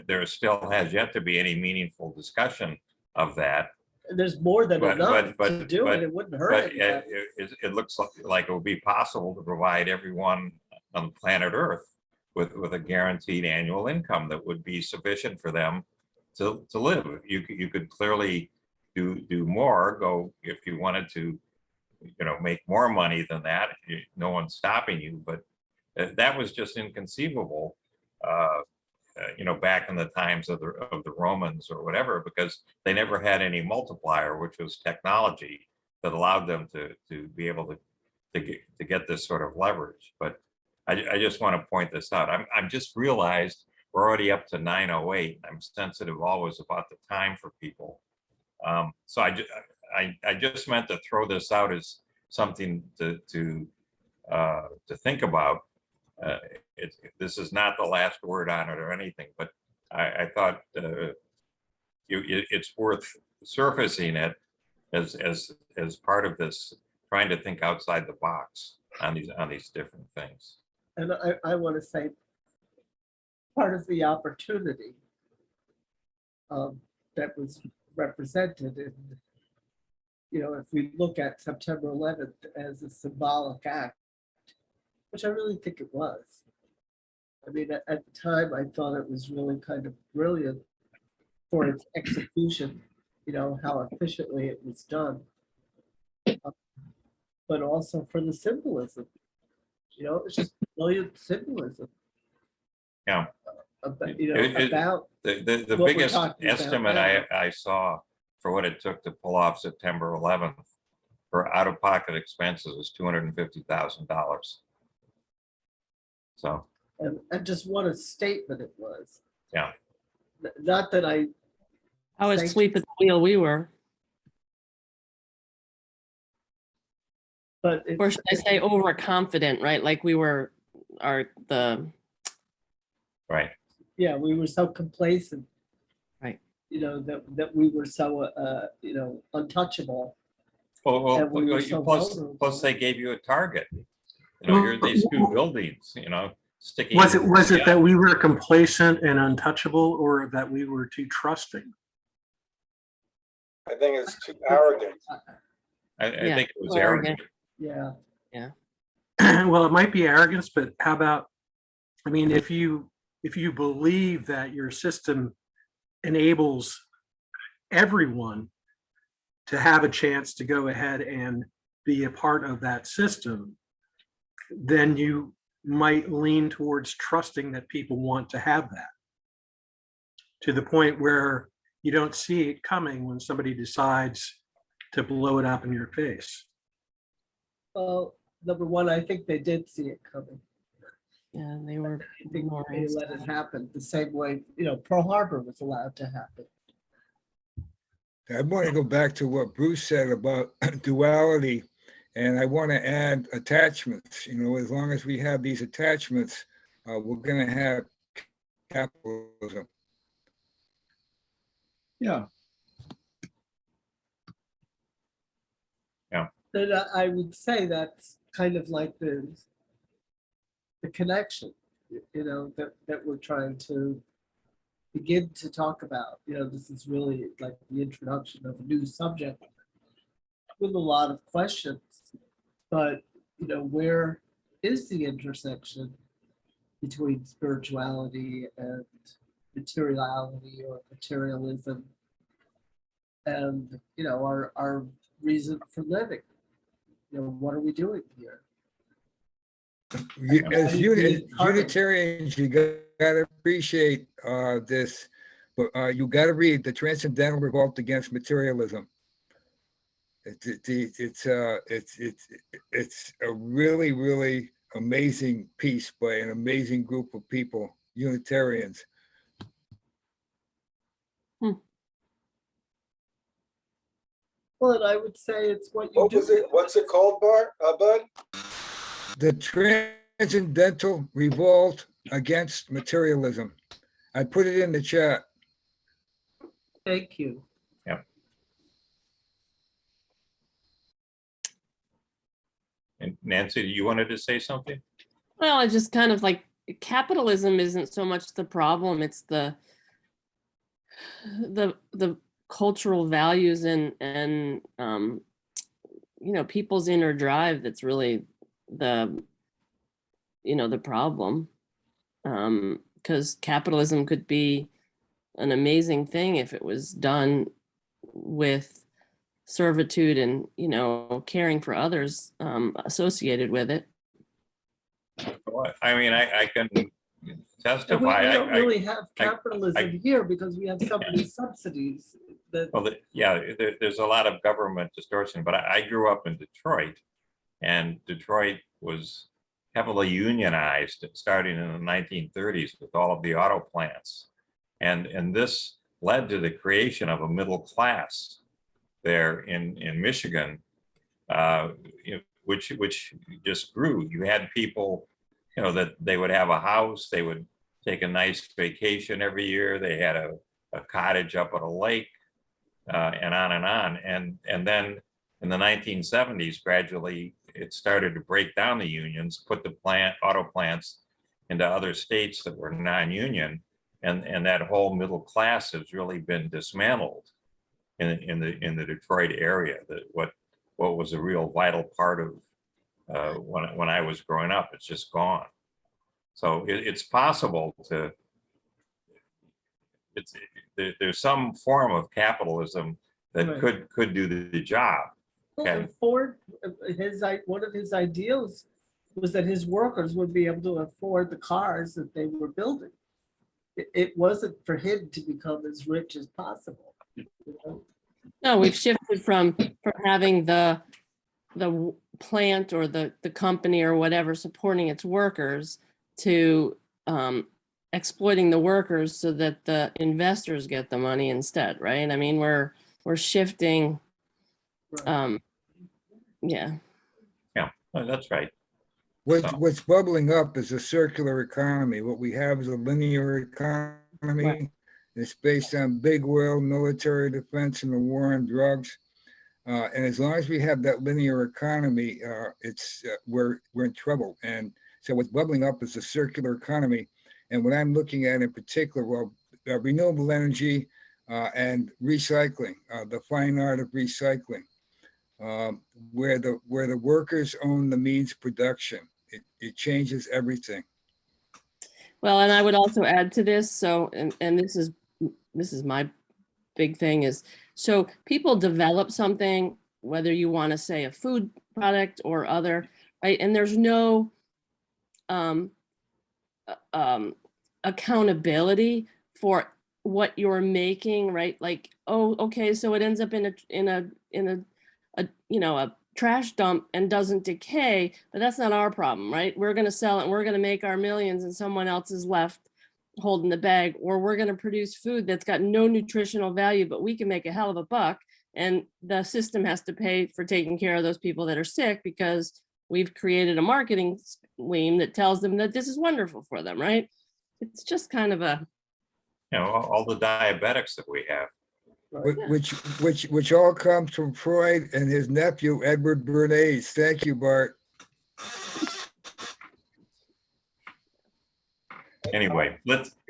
there still has yet to be any meaningful discussion of that. And there's more than But- enough but- to do but- it. It wouldn't hurt But anybody. it looks like it would be possible to provide everyone on planet Earth with a guaranteed annual income that would be sufficient for them to live. You could clearly do more, go if you wanted to, you know, make more money than that. No one's stopping you, but that was just inconceivable, you know, back in the times of the Romans or whatever, because they never had any multiplier, which was technology that allowed them to be able to get this sort of leverage. But I just want to point this out. I'm just realized we're already up to 9:08. I'm sensitive always about the time for people. So I just meant to throw this out as something to think about. This is not the last word on it or anything, but I thought it's worth surfacing it as part of this, trying to think outside the box on these different things. And I want to say part of the opportunity that was represented in, you know, if we look at September 11th as a symbolic act, which I really think it was. I mean, at the time, I thought it was really kind of brilliant for its execution, you know, how efficiently it was done. But also for the symbolism, you know, it's just brilliant symbolism. Yeah. About, you know, about The what we're biggest talking about estimate now. I saw for what it took to pull off September 11th for out-of-pocket expenses was $250,000. So, and just what a statement it was. yeah. Not that I, How Thank asleep at the wheel we were, but or it's, should I say overconfident, right? Like we were, Right. yeah, we were so complacent. Right. You know, that we were so, you know, untouchable. Well, And we were so plus vulnerable. they gave you a target. You know, you're these two buildings, you know, sticking. Was it yeah. that we were complacent and untouchable, or that we were too trusting? I think it's too arrogant. I Yeah, think it was well, arrogant. Yeah, Well, it might be arrogance, but how about, I mean, if you believe that your system enables everyone to have a chance to go ahead and be a part of that system, then you might lean towards trusting that people want to have that, to the point where you don't see it coming when somebody decides to blow it up in your face. well, number one, I think they did see it coming. Yeah, they were. I think they ignoring let it stuff. happen the same way, Pearl Harbor was allowed to happen. I want to go back to what Bruce said about duality, and I want to add attachments. As long as we have these attachments, we're going to have capitalism. Yeah, Then I would say that's kind of like the connection, that we're trying to begin to talk about. This is really like the introduction of a new subject with a lot of questions. But, where is the intersection between spirituality and materiality or materialism and, our reason for living? What are we doing here? As Unitarians, you got to appreciate this, but you got to read The Transcendental Revolt Against Materialism. It's a really, really amazing piece by an amazing group of people, Unitarians. Well, and I would say it's what you What do. was it? What's it called, Bud? The Transcendental Revolt Against Materialism. I put it in the chat. Thank you. And Nancy, you wanted to say something? Well, it's just kind of like capitalism isn't so much the problem, it's the cultural values and people's inner drive that's really the problem. Because capitalism could be an amazing thing if it was done with servitude and caring for others associated with it. I mean, I can And we testify. don't I- really have capitalism I- here because we have so many subsidies that, Well, there's a lot of government distortion, but I grew up in Detroit, and Detroit was heavily unionized starting in the 1930s with all of the auto plants. And this led to the creation of a middle class there in Michigan, which just grew. You had people, that they would have a house, they would take a nice vacation every year, they had a cottage up at a lake, and on and on. And then in the 1970s, gradually it started to break down the unions, put the auto plants into other states that were non-union, and that whole middle class has really been dismantled in the Detroit area. That what was a real vital part of when I was growing up, it's just gone. So it's possible to. There's some form of capitalism that Right. could do the job. well, Okay. and Ford, one of his ideals was that his workers would be able to afford the cars that they were building. It wasn't for him to become as rich as possible. No, we've shifted from having the plant or the company or whatever supporting its workers to exploiting the workers so that the investors get the money instead, right? I mean, we're shifting. Right. Yeah. Yeah, that's right. What's bubbling up is a circular economy. What we have is a linear economy. Right. It's based on big oil, military defense, and the war on drugs. And as long as we have that linear economy, we're in trouble. And so what's bubbling up is a circular economy. And what I'm looking at in particular, renewable energy, and recycling, the fine art of recycling, where the workers own the means of production. It changes everything. Well, and I would also add to this, so, and this is my big thing is, so people develop something, whether you want to say a food product or other, right? And there's no accountability for what you're making, right? Like, oh, okay, so it ends up in a you know, a trash dump and doesn't decay, but that's not our problem, right? We're going to sell it and we're going to make our millions and someone else is left holding the bag, or we're going to produce food that's got no nutritional value, but we can make a hell of a buck. And the system has to pay for taking care of those people that are sick because we've created a marketing scheme that tells them that this is wonderful for them, right? It's just kind of a, You know, all the diabetics that we have. Which all comes from Freud and his nephew, Edward Bernays. Thank you, Bart. Anyway,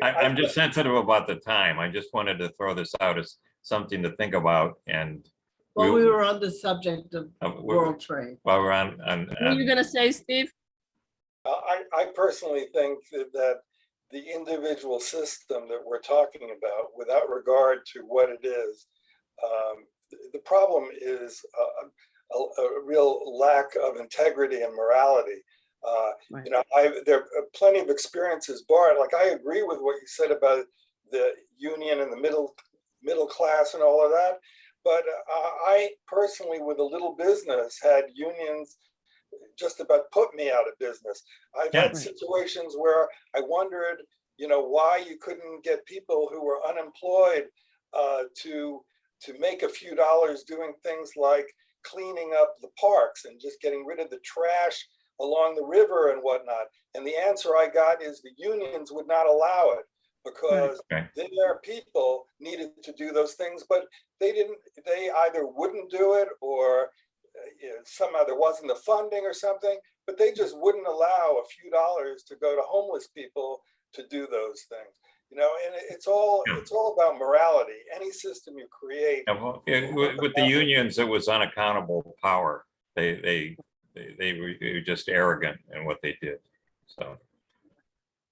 I'm just sensitive about the time. I just wanted to throw this out as something to think about. And Well, we were on the subject of we're- world trade. while we're on what are you going to say, Steve? I personally think that the individual system that we're talking about, without regard to what it is, the problem is a real lack of integrity and morality. Right. You know, there are plenty of experiences, Bart. Like, I agree with what you said about the union and the middle class and all of that. But I personally, with a little business, had unions just about put me out of business. I've had situations where I wondered, you know, why you couldn't get people who were unemployed to make a few dollars doing things like cleaning up the parks and just getting rid of the trash along the river and whatnot. And the answer I got is the unions would not allow it because their people needed to do those things, but they either wouldn't do it or somehow there wasn't the funding or something, but they just wouldn't allow a few dollars to go to homeless people to do those things. You know, and it's all about morality. Any system you create. with the unions, it was unaccountable power. They were just arrogant in what they did. So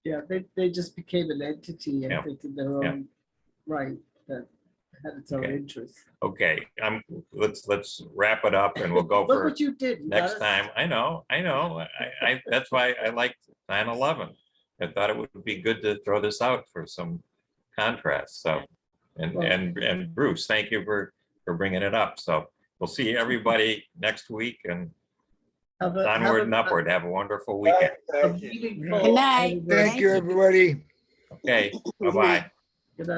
Yeah, they just became an entity, I think, in their own right that had its own interests. Okay, let's wrap it up and we'll go Look for what you did. You next got us- time. I know. I that's why I liked 9/11. I thought it would be good to throw this out for some contrast. So, and Bruce, thank you for bringing it up. So we'll see everybody next week and onward and upward. Have a wonderful weekend. Thank you. meaningful- Good night. Thank you, everybody. Okay, bye-bye. Good night.